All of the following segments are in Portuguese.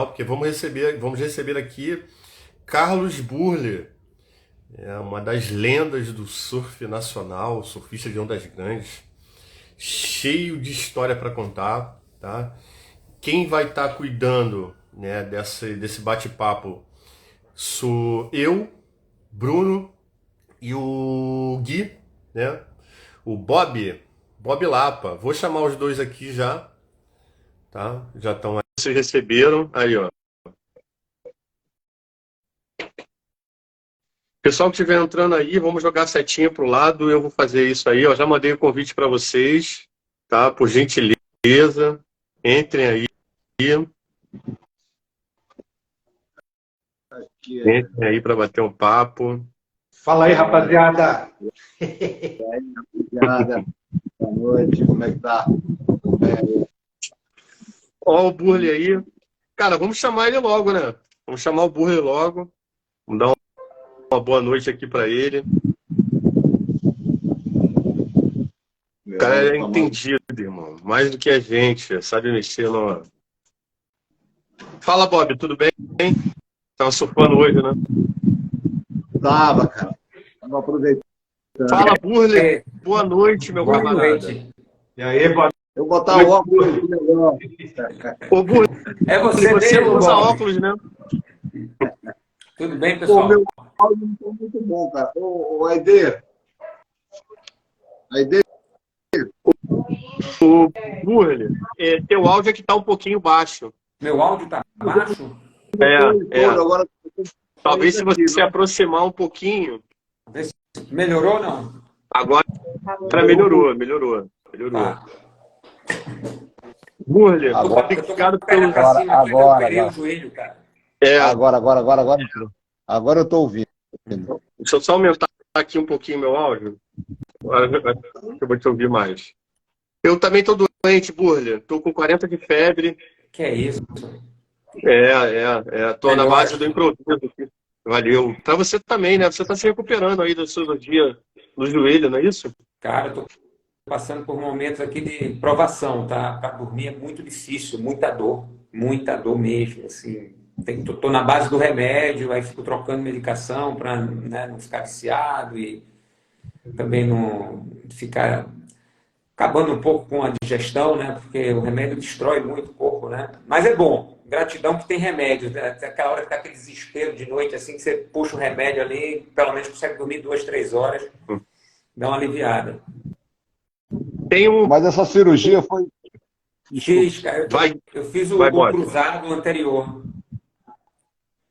porque vamos receber aqui Carlos Burle, uma das lendas do surf nacional, surfista de ondas grandes, cheio de história para contar, tá? Quem vai estar cuidando, né, desse bate-papo sou eu, Bruno e o Gui, né? O Bob Lapa. Vou chamar os dois aqui já, tá? Já estão aí. Vocês receberam aí, ó. Pessoal que estiver entrando aí, vamos jogar a setinha pro lado. Eu vou fazer isso aí, ó. Já mandei o convite para vocês, tá? Por gentileza, entrem aí. Entrem aí para bater um papo. Fala aí, rapaziada. E aí, rapaziada, boa noite, como é que tá? Ó, o Burle aí. Cara, vamos chamar ele logo, né? Vamos chamar o Burle logo. Vamos dar uma boa noite aqui para ele. O cara é entendido, irmão. Mais do que a gente. Sabe mexer no... Fala, Bob, tudo bem? Tava surfando hoje, né? Tava, cara. Tava aproveitando. Fala, Burle. Boa noite, meu Boa camarada. noite. E aí, boa Eu vou botar o óculos aqui melhor. Ô, Burle, É você você mesmo, usa Bob? óculos, né? Tudo bem, Pô, pessoal? meu áudio não tá muito bom, cara. Ô, Aide. Aide, O Burle, teu áudio aqui tá um pouquinho baixo. Meu áudio tá baixo? agora Talvez se aqui, você aproximar um pouquinho. Vê se melhorou ou não? Agora melhorou. Tá. Burle, Agora- obrigado Eu tô com a perna pelo... pra cima aqui, agora, eu operei agora. o joelho, cara. agora entrou. Agora eu tô ouvindo. Deixa eu só aumentar aqui um pouquinho meu áudio. Eu vou te ouvir mais. Eu também tô doente, Burle. Tô com 40 de febre. Que é isso? Tô na Melhor. base do improviso aqui. Valeu. Pra você também, né? Você tá se recuperando aí da cirurgia no joelho, não é isso? Cara, eu tô passando por momentos aqui de provação, tá? Para dormir é muito difícil, muita dor mesmo, assim. Tô na base do remédio, aí fico trocando medicação para, né, não ficar viciado e também não ficar acabando um pouco com a digestão, né? Porque o remédio destrói muito o corpo, né? Mas é bom. Gratidão que tem remédio, né? Tem aquela hora que tá aquele desespero de noite, assim, que você puxa o remédio ali, pelo menos consegue dormir 2, 3 horas, dá uma aliviada. Tem um... Mas essa cirurgia foi. Fiz, cara, eu fiz o Bob. cruzado anterior.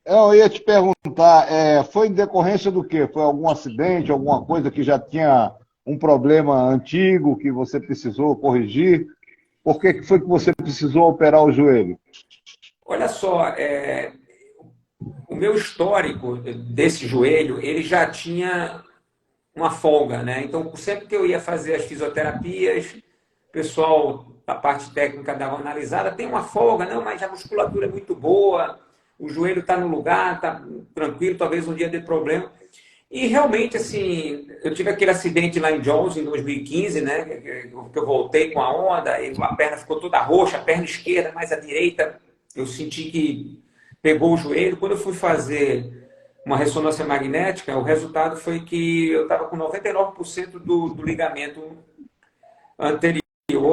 Eu ia te perguntar, foi em decorrência do quê? Foi algum acidente, alguma coisa que já tinha um problema antigo que você precisou corrigir? Por que foi que você precisou operar o joelho? Olha só, o meu histórico desse joelho, ele já tinha uma folga, né? Então, sempre que eu ia fazer as fisioterapias, o pessoal da parte técnica dava uma analisada, tem uma folga, não, mas a musculatura é muito boa, o joelho está no lugar, está tranquilo, talvez um dia dê problema. E realmente, assim, eu tive aquele acidente lá em Jones, em 2015, né? Que eu voltei com a onda, e a perna ficou toda roxa, a perna esquerda, mas a direita, eu senti que pegou o joelho. Quando eu fui fazer uma ressonância magnética, o resultado foi que eu estava com 99% do ligamento anterior,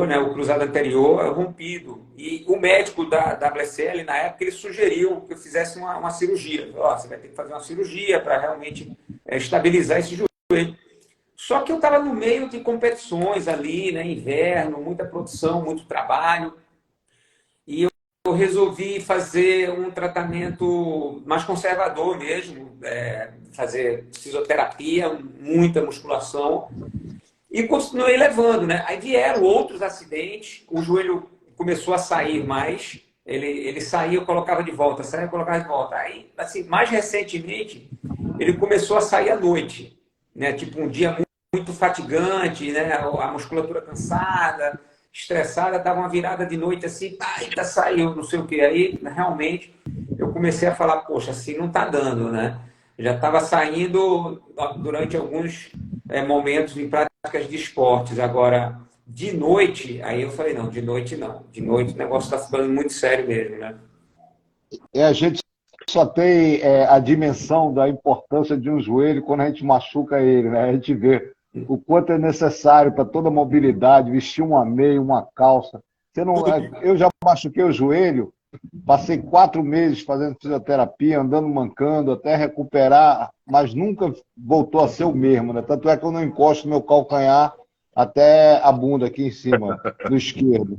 né, o cruzado anterior, rompido. E o médico da WSL, na época, ele sugeriu que eu fizesse uma cirurgia. Ó, você vai ter que fazer uma cirurgia para realmente estabilizar esse joelho. Só que eu estava no meio de competições ali, né, inverno, muita produção, muito trabalho. E eu resolvi fazer um tratamento mais conservador mesmo, fazer fisioterapia, muita musculação. E continuei levando, né? Aí vieram outros acidentes, o joelho começou a sair mais, ele saía, eu colocava de volta, saía, eu colocava de volta. Aí, assim, mais recentemente, ele começou a sair à noite, né? Tipo, um dia muito fatigante, né? A musculatura cansada, estressada, dava uma virada de noite assim, ainda saiu, não sei o quê. Aí, realmente, eu comecei a falar, poxa, assim não tá dando, né? Já estava saindo durante alguns momentos em práticas de esportes. Agora, de noite, aí eu falei, não, de noite não. De noite o negócio está ficando muito sério mesmo, né? E a gente só tem a dimensão da importância de um joelho quando a gente machuca ele, né? A gente vê o quanto é necessário para toda a mobilidade, vestir uma meia, uma calça. Você não, eu já machuquei o joelho, passei 4 meses fazendo fisioterapia, andando mancando, até recuperar, mas nunca voltou a ser o mesmo, né? Tanto é que eu não encosto meu calcanhar até a bunda aqui em cima, do esquerdo.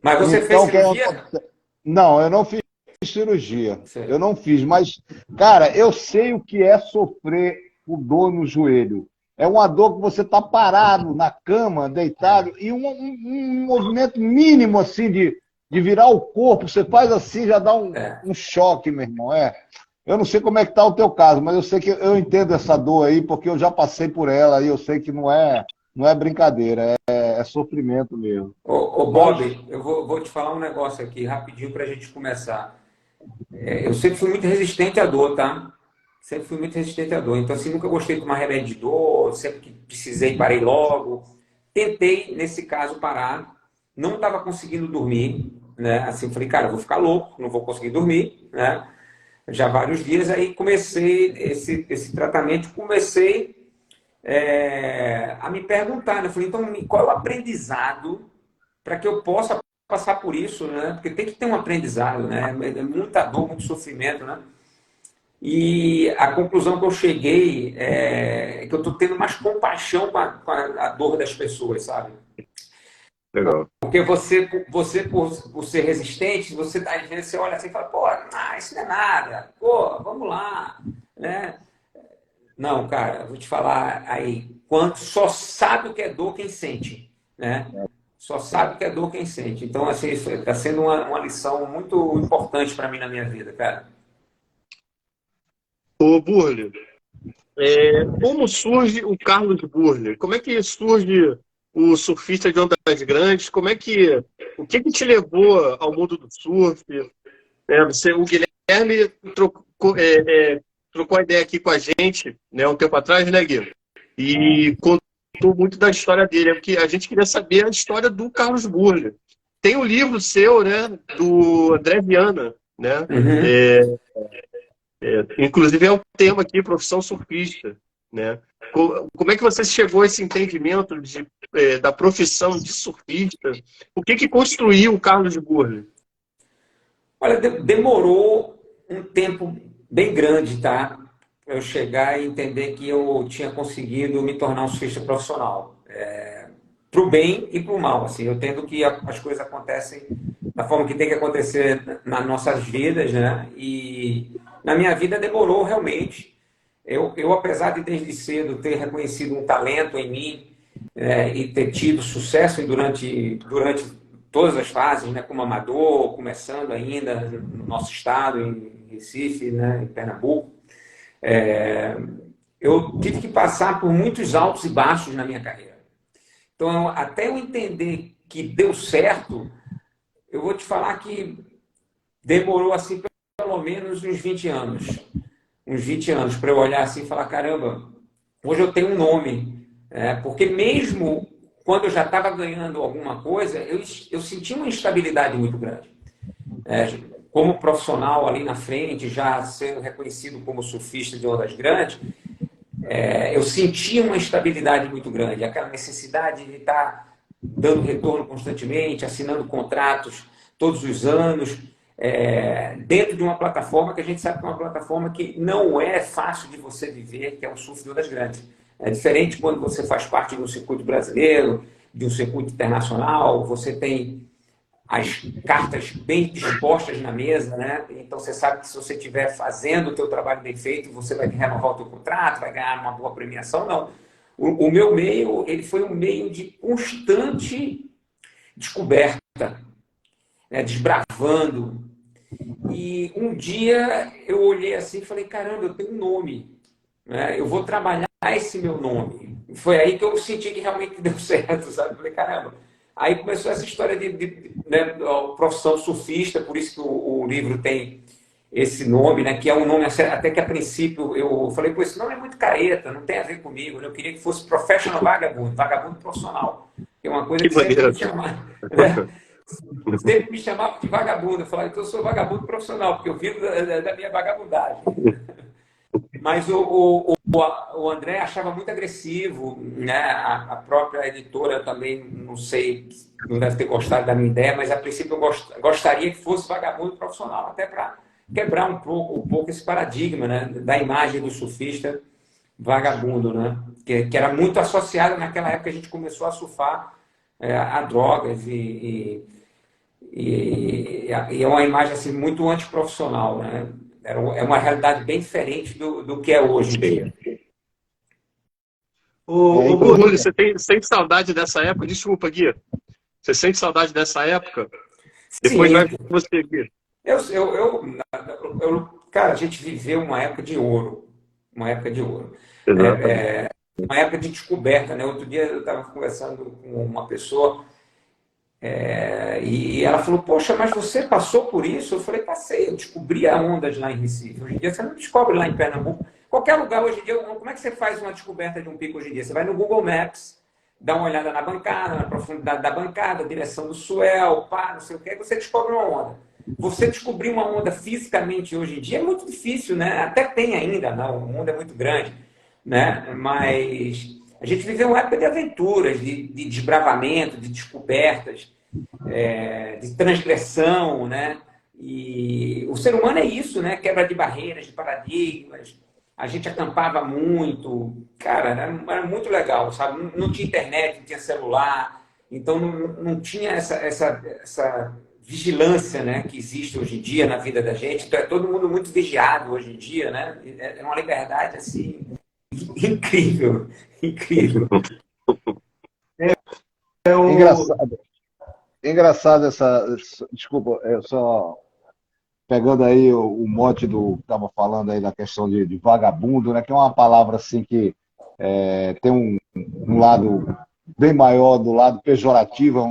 Mas você fez Então, o que cirurgia? acontece? Não, eu não fiz cirurgia. Eu Sei. não fiz, mas, cara, eu sei o que é sofrer com dor no joelho. É uma dor que você está parado na cama, deitado, e um movimento mínimo assim de virar o corpo, você faz assim, já dá É. um choque, meu irmão. Eu não sei como é que está o teu caso, mas eu sei que eu entendo essa dor aí, porque eu já passei por ela e eu sei que não é brincadeira, é sofrimento mesmo. Ô, Mas Bob, eu vou te falar um negócio aqui rapidinho para a gente começar. Eu sempre fui muito resistente à dor, tá? Sempre fui muito resistente à dor. Então, assim, nunca gostei de tomar remédio de dor, sempre que precisei, parei logo. Tentei, nesse caso, parar. Não estava conseguindo dormir, né? Assim, falei, cara, eu vou ficar louco, não vou conseguir dormir, né? Já há vários dias, aí comecei esse tratamento, comecei a me perguntar, né? Falei, então, qual é o aprendizado para que eu possa passar por isso, né? Porque tem que ter um aprendizado, né? É muita dor, muito sofrimento, né? E a conclusão que eu cheguei é que eu estou tendo mais compaixão com a dor das pessoas, sabe? Legal. Porque você por ser resistente, você às vezes você olha assim e fala, pô, isso não é nada, pô, vamos lá, né? Não, cara, vou te falar aí, quanto só sabe o que é dor quem sente, né? Só sabe o que é dor quem sente. Então, assim, está sendo uma lição muito importante para mim na minha vida, cara. Ô, Burle, como surge o Carlos Burle? Como é que surge o surfista de ondas grandes? O que que te levou ao mundo do surf? O Guilherme trocou a ideia aqui com a gente, né, um tempo atrás, né, Gui? E contou muito da história dele, porque a gente queria saber a história do Carlos Burle. Tem um livro seu, né, do André Viana, né? Uhum. Inclusive é o tema aqui, profissão surfista, né? Como é que você chegou a esse entendimento da profissão de surfista? O que que construiu o Carlos Burle? Olha, demorou um tempo bem grande, tá? Pra eu chegar e entender que eu tinha conseguido me tornar um surfista profissional. Para o bem e para o mal. Assim, eu entendo que as coisas acontecem da forma que tem que acontecer nas nossas vidas, né? E na minha vida demorou realmente. Apesar de desde cedo ter reconhecido um talento em mim, e ter tido sucesso durante todas as fases, né? Como amador, começando ainda no nosso estado, em Recife, né? Em Pernambuco, eu tive que passar por muitos altos e baixos na minha carreira. Então, até eu entender que deu certo, eu vou te falar que demorou assim pelo menos uns 20 anos. Uns 20 anos para eu olhar assim e falar, caramba, hoje eu tenho um nome. Porque mesmo quando eu já estava ganhando alguma coisa, eu senti uma instabilidade muito grande. Como profissional ali na frente, já sendo reconhecido como surfista de ondas grandes, eu sentia uma instabilidade muito grande, aquela necessidade de estar dando retorno constantemente, assinando contratos todos os anos, dentro de uma plataforma que a gente sabe que é uma plataforma que não é fácil de você viver, que é o surf de ondas grandes. É diferente quando você faz parte de um circuito brasileiro, de um circuito internacional, você tem as cartas bem dispostas na mesa, né? Então você sabe que se você estiver fazendo o teu trabalho bem feito, você vai renovar o teu contrato, vai ganhar uma boa premiação. Não. O meu meio, ele foi um meio de constante descoberta, né? Desbravando. E um dia eu olhei assim e falei, caramba, eu tenho um nome, né? Eu vou trabalhar esse meu nome. Foi aí que eu senti que realmente deu certo, sabe? Eu falei, caramba. Aí começou essa história né, profissão surfista, por isso que o livro tem esse nome, né, que é um nome até que a princípio eu falei, pô, esse nome é muito careta, não tem a ver comigo, né? Eu queria que fosse professional vagabundo, vagabundo profissional, que é uma coisa Que que sempre maneiro. me chamaram, né? Sempre me chamava de vagabundo. Eu falava, então eu sou vagabundo profissional, porque eu vivo da minha vagabundagem. Mas o André achava muito agressivo, né? A própria editora também, não sei, não deve ter gostado da minha ideia, mas a princípio eu gostaria que fosse vagabundo profissional, até para quebrar um pouco esse paradigma, né? Da imagem do surfista vagabundo, né? Que era muito associado naquela época que a gente começou a surfar a drogas e é uma imagem assim, muito antiprofissional, né? É uma realidade bem diferente do que é hoje em dia. Ô, Burley, você sente saudade dessa época? Desculpa, Gui. Você sente saudade dessa época? Depois Sim, vai com você, Gui. Cara, a gente viveu uma época de ouro. Uma época de ouro. Exatamente. Uma época de descoberta, né? Outro dia eu estava conversando com uma pessoa e ela falou, poxa, mas você passou por isso? Eu falei, passei, eu descobri a ondas lá em Recife. Hoje em dia você não descobre lá em Pernambuco. Qualquer lugar hoje em dia, como é que você faz uma descoberta de um pico hoje em dia? Você vai no Google Maps, dá uma olhada na bancada, na profundidade da bancada, direção do swell, pá, não sei o que, você descobre uma onda. Você descobrir uma onda fisicamente hoje em dia é muito difícil, né? Até tem ainda, não, o mundo é muito grande, né? Mas a gente viveu uma época de aventuras, de desbravamento, de descobertas, de transgressão, né? E o ser humano é isso, né? Quebra de barreiras, de paradigmas. A gente acampava muito, cara, era muito legal, sabe? Não tinha internet, não tinha celular, então não tinha essa vigilância, né, que existe hoje em dia na vida da gente. Então é todo mundo muito vigiado hoje em dia, né? É uma liberdade assim incrível, incrível. Engraçado, engraçado desculpa, só pegando aí o mote do que estava falando aí da questão de vagabundo, né? Que é uma palavra assim que tem um lado bem maior do lado pejorativo,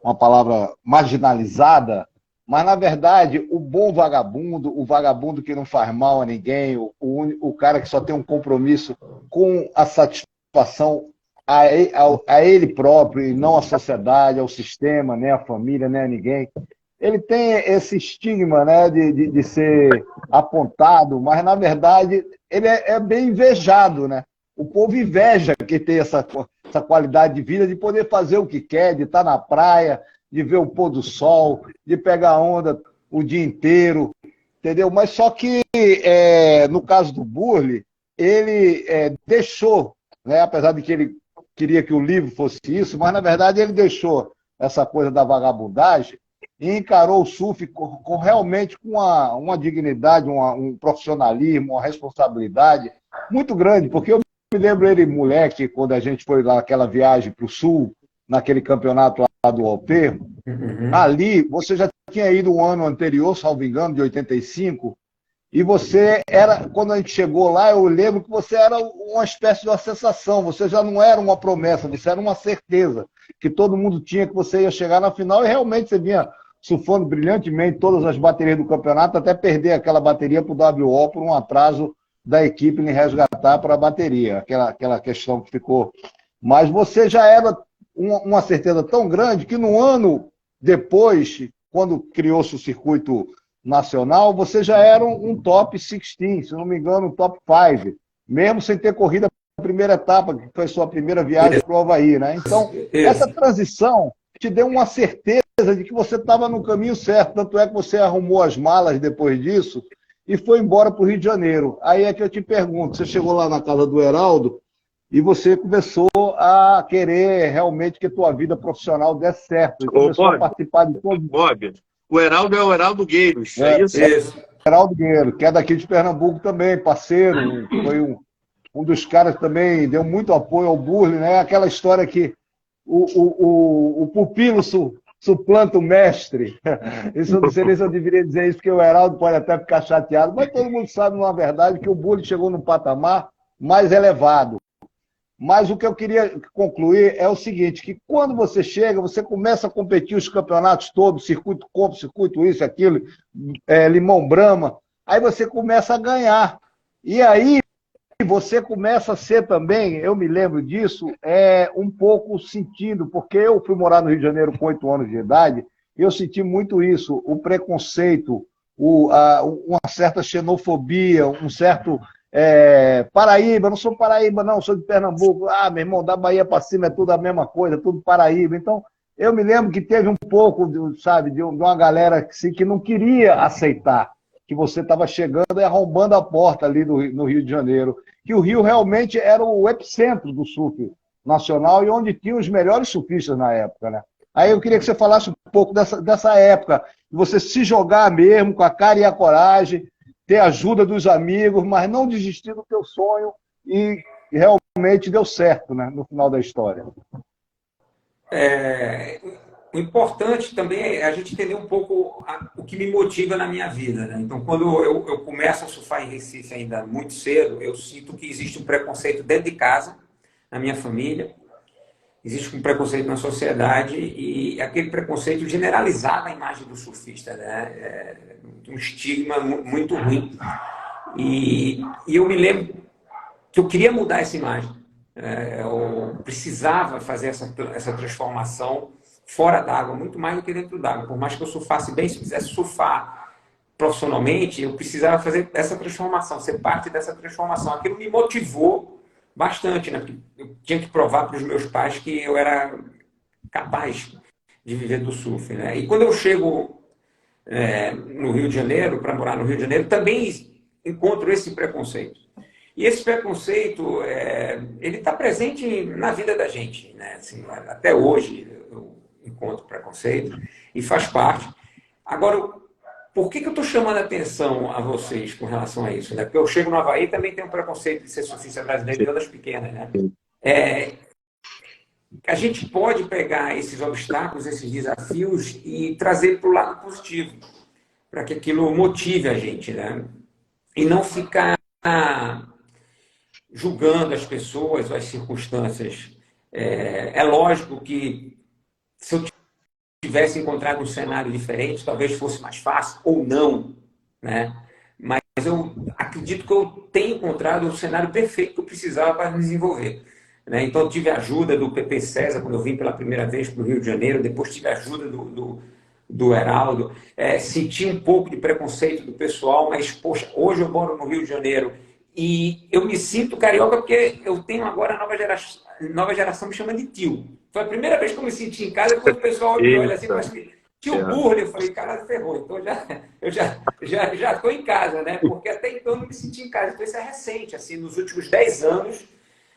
uma palavra marginalizada, mas na verdade o bom vagabundo, o vagabundo que não faz mal a ninguém, o cara que só tem um compromisso com a satisfação a ele próprio e não à sociedade, ao sistema, nem à família, nem a ninguém. Ele tem esse estigma, né, de ser apontado, mas na verdade ele é bem invejado, né? O povo inveja que tem essa qualidade de vida, de poder fazer o que quer, de estar na praia, de ver o pôr do sol, de pegar onda o dia inteiro, entendeu? Mas só que, no caso do Burley, ele deixou, né, apesar de que ele queria que o livro fosse isso, mas na verdade ele deixou essa coisa da vagabundagem e encarou o surf realmente com uma dignidade, um profissionalismo, uma responsabilidade muito grande, porque eu me lembro ele, moleque, quando a gente foi lá naquela viagem para o sul, naquele campeonato lá do Alterro, ali você já tinha ido um ano anterior, salvo engano, de 85, e você era, quando a gente chegou lá, eu lembro que você era uma espécie de uma sensação, você já não era uma promessa, você era uma certeza, que todo mundo tinha que você ia chegar na final, e realmente você vinha surfando brilhantemente todas as baterias do campeonato, até perder aquela bateria para o WO por um atraso da equipe em resgatar para a bateria, aquela questão que ficou. Mas você já era uma certeza tão grande que no ano depois, quando criou-se o circuito nacional, você já era um top 16, se não me engano, um top 5, mesmo sem ter corrido a primeira etapa, que foi sua primeira viagem para o Havaí, né? Então, essa transição te deu uma certeza de que você estava no caminho certo, tanto é que você arrumou as malas depois disso e foi embora para o Rio de Janeiro. Aí é que eu te pergunto, você chegou lá na casa do Heraldo e você começou a querer realmente que tua vida profissional desse certo, e começou a participar de todos. Bob, o Heraldo é o Heraldo Gueiros, é isso? Heraldo Gueiros, que é daqui de Pernambuco também, parceiro, foi um dos caras que também deu muito apoio ao Burley, né? Aquela história que o pupilo suplanta o mestre. Isso eu não sei nem se eu deveria dizer isso, porque o Heraldo pode até ficar chateado, mas todo mundo sabe, na verdade, que o Burley chegou num patamar mais elevado. Mas o que eu queria concluir é o seguinte, que quando você chega, você começa a competir os campeonatos todos, circuito Compro, circuito isso, aquilo, Limão Brahma, aí você começa a ganhar. E aí você começa a ser também, eu me lembro disso, um pouco sentido, porque eu fui morar no Rio de Janeiro com 8 anos de idade, eu senti muito isso, o preconceito, uma certa xenofobia, um certo Paraíba, não sou Paraíba, não, sou de Pernambuco. Ah, meu irmão, da Bahia para cima é tudo a mesma coisa, tudo Paraíba. Então, eu me lembro que teve um pouco, sabe, de uma galera que não queria aceitar que você estava chegando e arrombando a porta ali no Rio de Janeiro. Que o Rio realmente era o epicentro do surf nacional e onde tinha os melhores surfistas na época, né? Aí eu queria que você falasse um pouco dessa época, de você se jogar mesmo com a cara e a coragem, ter a ajuda dos amigos, mas não desistir do teu sonho e realmente deu certo, né, no final da história. O importante também é a gente entender um pouco o que me motiva na minha vida, né? Então, quando eu começo a surfar em Recife ainda muito cedo, eu sinto que existe um preconceito dentro de casa, na minha família, existe um preconceito na sociedade e aquele preconceito generalizado na imagem do surfista, né? Um estigma muito ruim. E eu me lembro que eu queria mudar essa imagem. Eu precisava fazer essa transformação fora d'água, muito mais do que dentro d'água. Por mais que eu surfasse bem, se eu quisesse surfar profissionalmente, eu precisava fazer essa transformação, ser parte dessa transformação. Aquilo me motivou bastante, né? Porque eu tinha que provar para os meus pais que eu era capaz de viver do surf, né? E quando eu chego no Rio de Janeiro, para morar no Rio de Janeiro, também encontro esse preconceito. E esse preconceito, ele está presente na vida da gente, né? Assim, até hoje eu encontro preconceito e faz parte. Agora, por que eu estou chamando a atenção a vocês com relação a isso, né? Porque eu chego no Havaí e também tem um preconceito de ser surfista brasileiro e ondas pequenas, né? A gente pode pegar esses obstáculos, esses desafios e trazer para o lado positivo, para que aquilo motive a gente, né? E não ficar julgando as pessoas ou as circunstâncias. É lógico que se eu tivesse encontrado um cenário diferente, talvez fosse mais fácil ou não, né? Mas eu acredito que eu tenho encontrado o cenário perfeito que eu precisava para me desenvolver, né? Então, eu tive a ajuda do PP César quando eu vim pela primeira vez para o Rio de Janeiro, depois tive a ajuda do Heraldo, senti um pouco de preconceito do pessoal, mas, poxa, hoje eu moro no Rio de Janeiro e eu me sinto carioca porque eu tenho agora a nova geração me chama de tio. Foi a primeira vez que eu me senti em casa quando o pessoal me olha assim, mas tio Burley, eu falei, cara, ferrou, então eu já estou em casa, né? Porque até então eu não me senti em casa. Então isso é recente, assim, nos últimos 10 anos,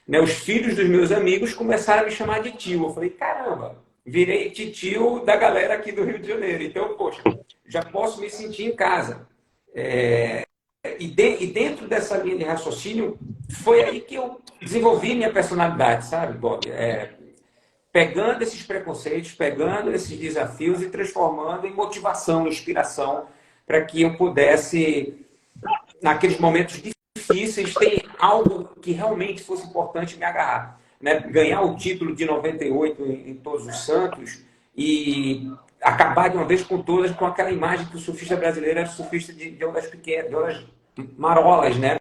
né, os filhos dos meus amigos começaram a me chamar de tio. Eu falei, caramba, virei tio da galera aqui do Rio de Janeiro. Então, poxa, já posso me sentir em casa. E dentro dessa linha de raciocínio, foi aí que eu desenvolvi minha personalidade, sabe, Bob? Pegando esses preconceitos, pegando esses desafios e transformando em motivação, inspiração, para que eu pudesse, naqueles momentos difíceis, ter algo que realmente fosse importante me agarrar, né? Ganhar o título de 98 em Todos os Santos e acabar de uma vez por todas com aquela imagem que o surfista brasileiro era surfista de ondas pequenas, de ondas marolas, né?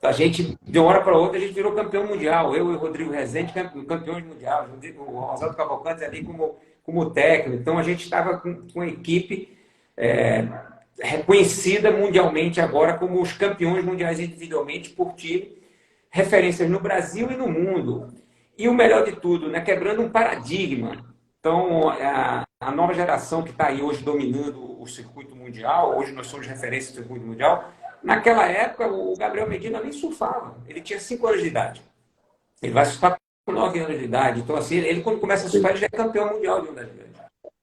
A gente, de uma hora para outra, a gente virou campeão mundial. Eu e o Rodrigo Rezende, campeões mundiais. O Rosaldo Cavalcante ali como técnico. Então, a gente estava com uma equipe reconhecida mundialmente agora como os campeões mundiais individualmente por time, referências no Brasil e no mundo. E o melhor de tudo, né, quebrando um paradigma. Então, a nova geração que está aí hoje dominando o circuito mundial, hoje nós somos referência do circuito mundial, naquela época o Gabriel Medina nem surfava, ele tinha 5 anos de idade. Ele vai surfar com 9 anos de idade. Então, assim, ele quando começa a surfar, ele já é campeão mundial de ondas grandes.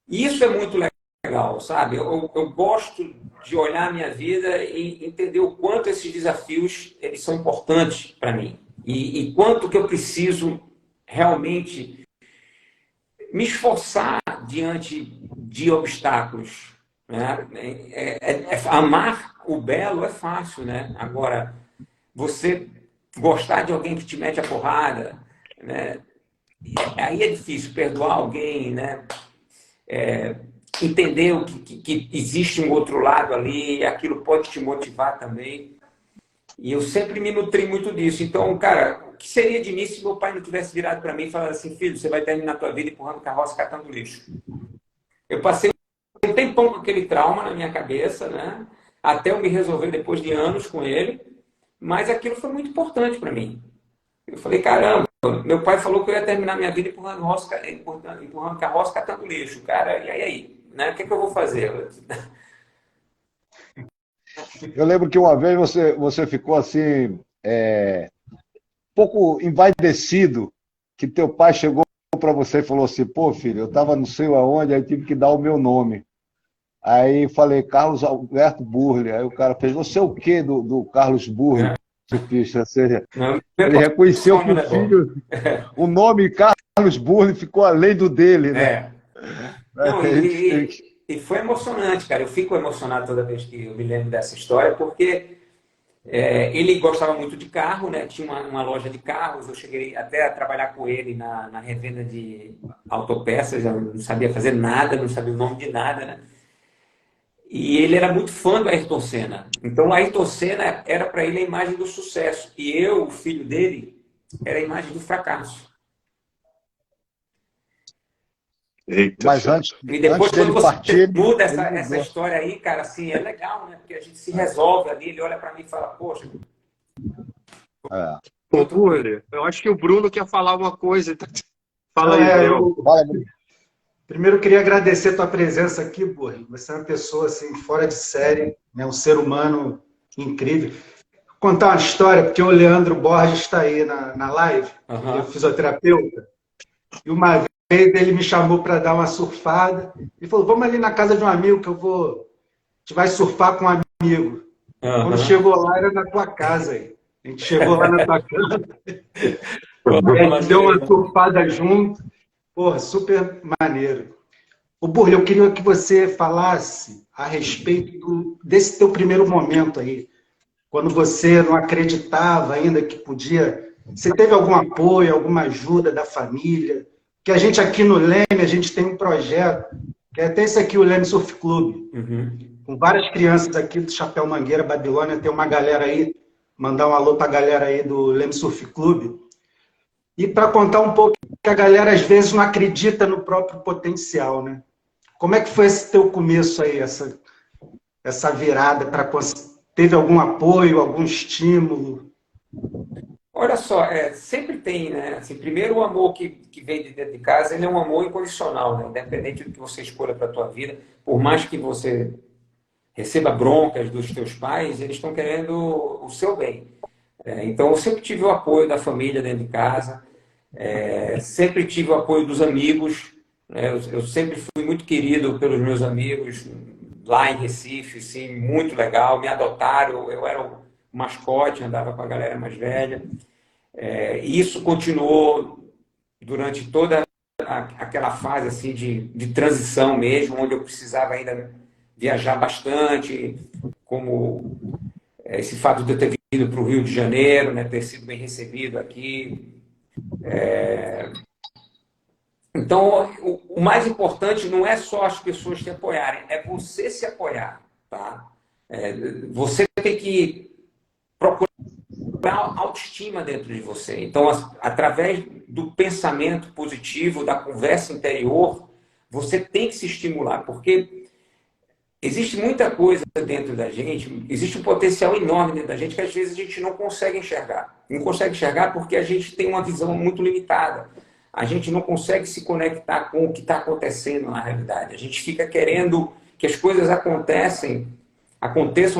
E isso é muito legal, sabe? Eu gosto de olhar a minha vida e entender o quanto esses desafios eles são importantes para mim. E quanto que eu preciso realmente me esforçar diante de obstáculos, né? Amar o belo é fácil, né? Agora, você gostar de alguém que te mete a porrada, né? Aí é difícil perdoar alguém, né? Entender que existe um outro lado ali, aquilo pode te motivar também. E eu sempre me nutri muito disso. Então, cara, o que seria de mim se meu pai não tivesse virado para mim e falado assim, filho, você vai terminar a tua vida empurrando carroça e catando lixo? Eu passei um tempão com aquele trauma na minha cabeça, né? Até eu me resolver depois de anos com ele, mas aquilo foi muito importante para mim. Eu falei, caramba, meu pai falou que eu ia terminar minha vida empurrando carroça, catando lixo, cara, e aí? Né? O que é que eu vou fazer? Eu lembro que uma vez você ficou assim, pouco envaidecido, que teu pai chegou para você e falou assim, pô, filho, eu estava não sei aonde, aí tive que dar o meu nome. Aí falei, Carlos Alberto Burle. Aí o cara fez, você é o quê do Carlos Burle, surfista? Ou seja, Não, ele reconheceu que o né, pô? filho, o nome Carlos Burle ficou além do dele, né? É. Não, e foi emocionante, cara. Eu fico emocionado toda vez que eu me lembro dessa história, porque ele gostava muito de carro, né? Tinha uma loja de carros. Eu cheguei até a trabalhar com ele na revenda de autopeças. Eu não sabia fazer nada, não sabia o nome de nada, né? E ele era muito fã do Ayrton Senna. Então, o Ayrton Senna era para ele a imagem do sucesso. E eu, o filho dele, era a imagem do fracasso. Eita, Mas antes, E depois, antes quando dele você partir, muda ele essa mudou. história aí, cara, assim, é legal, né? Porque a gente se resolve ali, ele olha para mim e fala, poxa, É. Ô, tranquilo. Burle, eu acho que o Bruno quer falar uma coisa. Fala Não, aí, Bruno. Fala, Bruno. primeiro eu queria agradecer a tua presença aqui, Burri. Você é uma pessoa assim, fora de série, né? Um ser humano incrível. Vou contar uma história, porque o Leandro Borges está aí na live, ele é Aham. fisioterapeuta, e uma vez ele me chamou para dar uma surfada. Ele falou, vamos ali na casa de um amigo que a gente vai surfar com um amigo. Quando Aham. chegou lá, era na tua casa aí. A gente chegou lá na tua casa, a gente deu uma Maneiro. surfada junto. Porra, super maneiro. O Burle, eu queria que você falasse a respeito desse teu primeiro momento aí, quando você não acreditava ainda que podia. Você teve algum apoio, alguma ajuda da família? Que a gente aqui no Leme, a gente tem um projeto, que é até esse aqui, o Leme Surf Club, Uhum. com várias crianças aqui do Chapéu Mangueira, Babilônia, tem uma galera aí, mandar um alô para a galera aí do Leme Surf Club. E para contar um pouco que a galera às vezes não acredita no próprio potencial, né? Como é que foi esse teu começo aí, essa virada? Teve algum apoio, algum estímulo? Olha só, sempre tem, né? Assim, primeiro, o amor que vem de dentro de casa, ele é um amor incondicional, né? Independente do que você escolha para a tua vida, por mais que você receba broncas dos teus pais, eles estão querendo o seu bem. Então, eu sempre tive o apoio da família dentro de casa, sempre tive o apoio dos amigos, né? Eu sempre fui muito querido pelos meus amigos lá em Recife, sim, muito legal. Me adotaram, eu era o mascote, andava com a galera mais velha. E isso continuou durante toda aquela fase assim de transição mesmo, onde eu precisava ainda viajar bastante, como esse fato de eu ter vindo para o Rio de Janeiro, né, ter sido bem recebido aqui. Então, o mais importante não é só as pessoas te apoiarem, é você se apoiar, tá? Você tem que procurar autoestima dentro de você. Então, através do pensamento positivo, da conversa interior, você tem que se estimular, porque existe muita coisa dentro da gente, existe um potencial enorme dentro da gente que às vezes a gente não consegue enxergar. Não consegue enxergar porque a gente tem uma visão muito limitada. A gente não consegue se conectar com o que está acontecendo na realidade. A gente fica querendo que as coisas aconteçam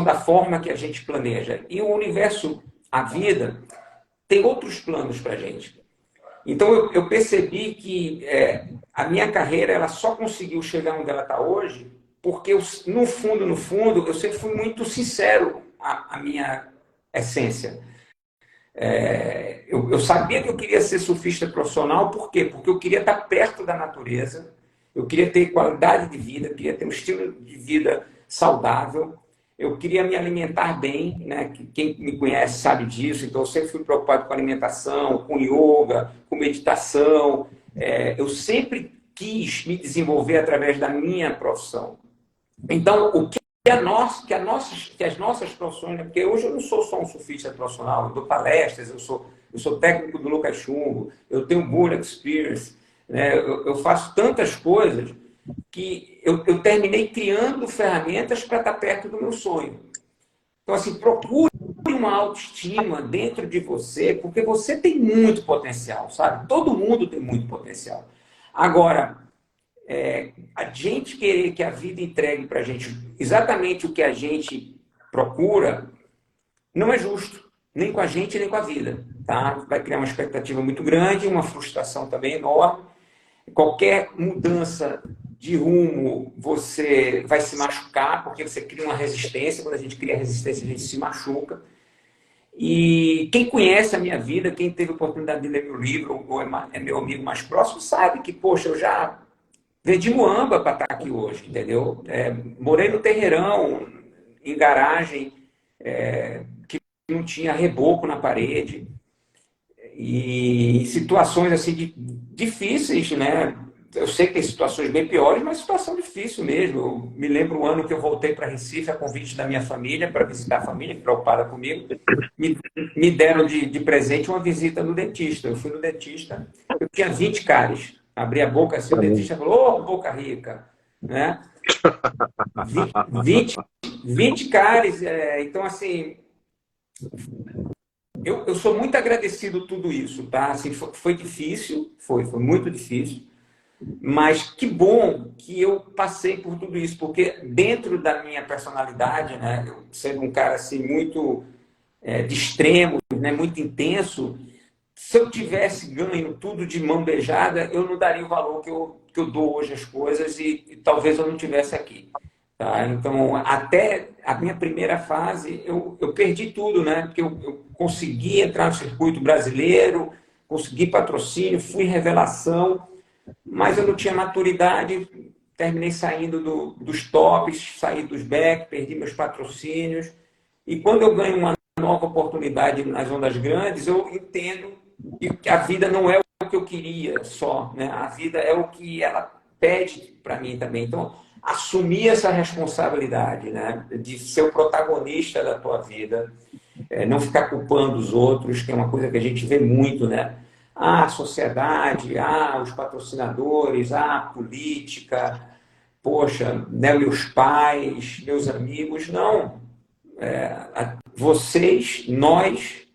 da forma que a gente planeja. E o universo, a vida, tem outros planos para a gente. Então eu percebi que a minha carreira ela só conseguiu chegar onde ela está hoje porque no fundo, eu sempre fui muito sincero à minha essência. Eu sabia que eu queria ser surfista profissional, por quê? Porque eu queria estar perto da natureza, eu queria ter qualidade de vida, eu queria ter um estilo de vida saudável, eu queria me alimentar bem, né? Quem me conhece sabe disso, então eu sempre fui preocupado com alimentação, com yoga, com meditação. Eu sempre quis me desenvolver através da minha profissão. Então, o que as nossas profissões, né? Porque hoje eu não sou só um surfista profissional, eu dou palestras, eu sou técnico do Lucas Chumbo, eu tenho Bull Experience, né? Eu faço tantas coisas que eu terminei criando ferramentas para estar perto do meu sonho. Então, assim, procure uma autoestima dentro de você, porque você tem muito potencial, sabe? Todo mundo tem muito potencial. Agora, a gente querer que a vida entregue para a gente exatamente o que a gente procura, não é justo, nem com a gente, nem com a vida. Tá? Vai criar uma expectativa muito grande, uma frustração também enorme. Qualquer mudança de rumo, você vai se machucar, porque você cria uma resistência. Quando a gente cria resistência, a gente se machuca. E quem conhece a minha vida, quem teve a oportunidade de ler meu livro, ou é meu amigo mais próximo, sabe que, poxa, eu já vendi muamba para estar aqui hoje, entendeu? Morei no terreirão, em garagem, que não tinha reboco na parede, e situações assim difíceis, né? Eu sei que tem situações bem piores, mas situação difícil mesmo. Eu me lembro o ano que eu voltei para Recife a convite da minha família, para visitar a família, preocupada comigo. Me deram de presente uma visita no dentista. Eu fui no dentista, eu tinha 20 cáries. Abri a boca assim, o dentista falou, ô, boca rica, né? 20 cáries. Então, assim, eu sou muito agradecido por tudo isso, tá? Assim, foi difícil, foi muito difícil, mas que bom que eu passei por tudo isso, porque dentro da minha personalidade, né, eu sendo um cara assim muito de extremo, né, muito intenso, se eu tivesse ganho tudo de mão beijada, eu não daria o valor que eu dou hoje às coisas e talvez eu não tivesse aqui. Tá? Então, até a minha primeira fase, eu perdi tudo, né? Porque eu consegui entrar no circuito brasileiro, consegui patrocínio, fui revelação, mas eu não tinha maturidade, terminei saindo dos tops, saí dos back, perdi meus patrocínios. E quando eu ganho uma nova oportunidade nas ondas grandes, eu entendo que a vida não é o que eu queria só, né? A vida é o que ela pede para mim também. Então, assumir essa responsabilidade, né? De ser o protagonista da tua vida, não ficar culpando os outros, que é uma coisa que a gente vê muito, né? A sociedade, os patrocinadores, a política, poxa, né, meus pais, meus amigos. Não. Vocês, nós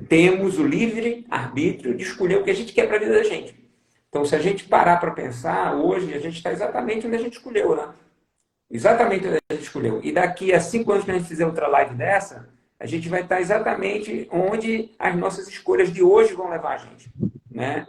temos o livre arbítrio de escolher o que a gente quer para a vida da gente. Então, se a gente parar para pensar, hoje a gente está exatamente onde a gente escolheu, né? Exatamente onde a gente escolheu. E daqui a 5 anos que a gente fizer outra live dessa, a gente vai estar exatamente onde as nossas escolhas de hoje vão levar a gente, né?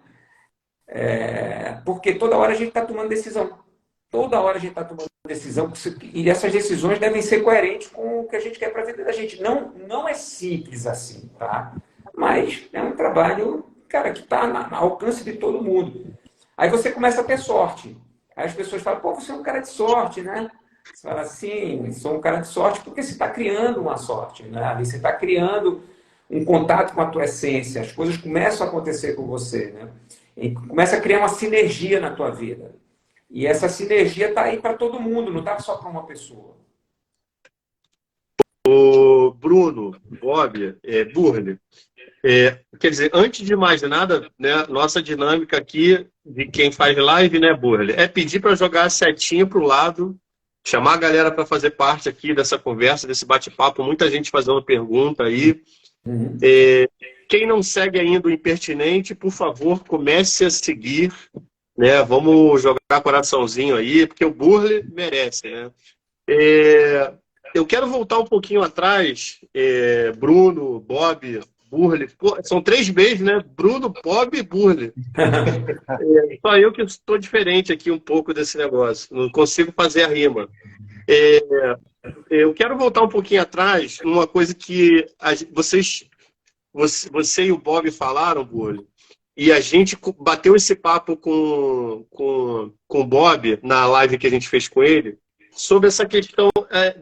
Porque toda hora a gente está tomando decisão. Toda hora a gente está tomando decisão. E essas decisões devem ser coerentes com o que a gente quer para a vida da gente. Não é simples assim, tá? Mas é um trabalho, cara, que está ao alcance de todo mundo. Aí você começa a ter sorte. Aí as pessoas falam, pô, você é um cara de sorte, né? Você fala assim, sou um cara de sorte porque você está criando uma sorte, né? Você está criando um contato com a tua essência. As coisas começam a acontecer com você, né? E começa a criar uma sinergia na tua vida. E essa sinergia está aí para todo mundo, não está só para uma pessoa. O Bruno, Bob, Burle, quer dizer, antes de mais nada, né, nossa dinâmica aqui de quem faz live, né, Burle, é pedir para jogar a setinha para o lado, chamar a galera para fazer parte aqui dessa conversa, desse bate-papo, muita gente fazendo pergunta aí. Uhum. Quem não segue ainda o Impertinente, por favor, comece a seguir, né? Vamos jogar coraçãozinho aí, porque o Burle merece, né? Eu quero voltar um pouquinho atrás, Bruno, Bob, Burle. Pô, são 3 Bs, né? Bruno, Bob e Burle. Só eu que estou diferente aqui um pouco desse negócio. Não consigo fazer a rima. Eu quero voltar um pouquinho atrás, uma coisa que você e o Bob falaram, Burle, e a gente bateu esse papo com o Bob na live que a gente fez com ele, sobre essa questão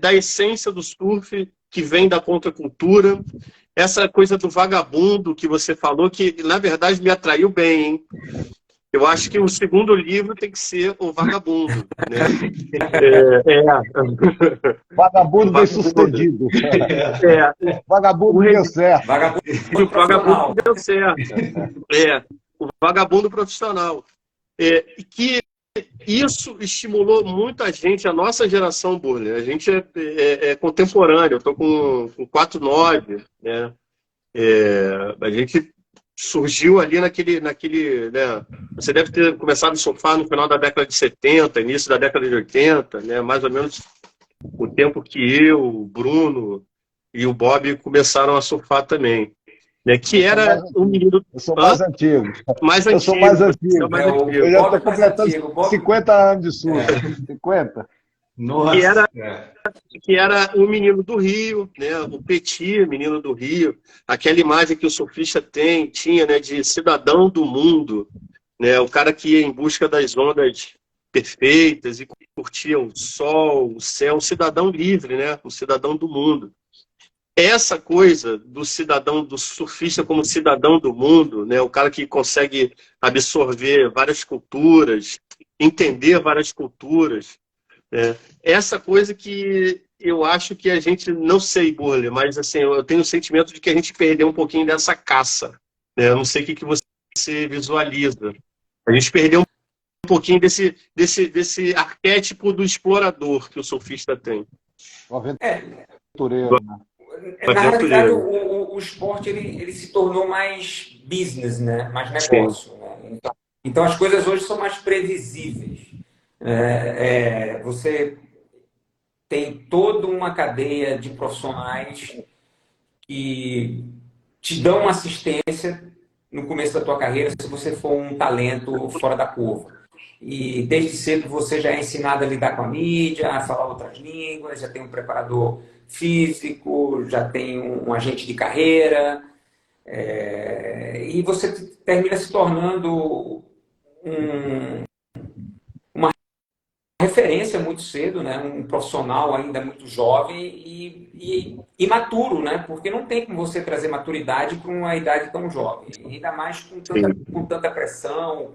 da essência do surf que vem da contracultura, essa coisa do vagabundo que você falou, que na verdade me atraiu bem, hein? Eu acho que o segundo livro tem que ser O Vagabundo, né? Vagabundo bem sucedido. Vagabundo deu certo. O vagabundo deu certo. O vagabundo profissional. Que isso estimulou muito a gente, a nossa geração, Burler. A gente é contemporâneo, eu estou com 4'9", né? A gente surgiu ali naquele, né? Você deve ter começado a surfar no final da década de 70, início da década de 80, né? Mais ou menos o tempo que eu, o Bruno e o Bob começaram a surfar também. Né? Que era um menino... Eu sou mais antigo. Mais Eu antigo. sou mais antigo. Mais antigo. Eu já estou Bob mais completando antigo, Bob- 50 anos de surf. 50? Nossa. Que era um menino do Rio, né? O Petit, menino do Rio, aquela imagem que o surfista tinha, né? De cidadão do mundo, né? O cara que ia em busca das ondas perfeitas e curtia o sol, o céu, um cidadão livre, né? Um cidadão do mundo. Essa coisa do cidadão, do surfista como cidadão do mundo, né? O cara que consegue absorver várias culturas, entender várias culturas, né? Essa coisa que eu acho que a gente, não sei, Burle, mas assim, eu tenho o sentimento de que a gente perdeu um pouquinho dessa caça, né? Eu não sei o que você visualiza. A gente perdeu um pouquinho desse arquétipo do explorador que o surfista tem. O É, aventureiro, né? na realidade, o esporte ele se tornou mais business, né? Mais negócio. Né? Então, as coisas hoje são mais previsíveis. Você tem toda uma cadeia de profissionais que te dão assistência no começo da tua carreira se você for um talento fora da curva. E desde cedo você já é ensinado a lidar com a mídia, a falar outras línguas, já tem um preparador físico, já tem um agente de carreira, e você termina se tornando uma referência muito cedo, né? Um profissional ainda muito jovem e imaturo, né? Porque não tem como você trazer maturidade para uma idade tão jovem, ainda mais com tanta pressão,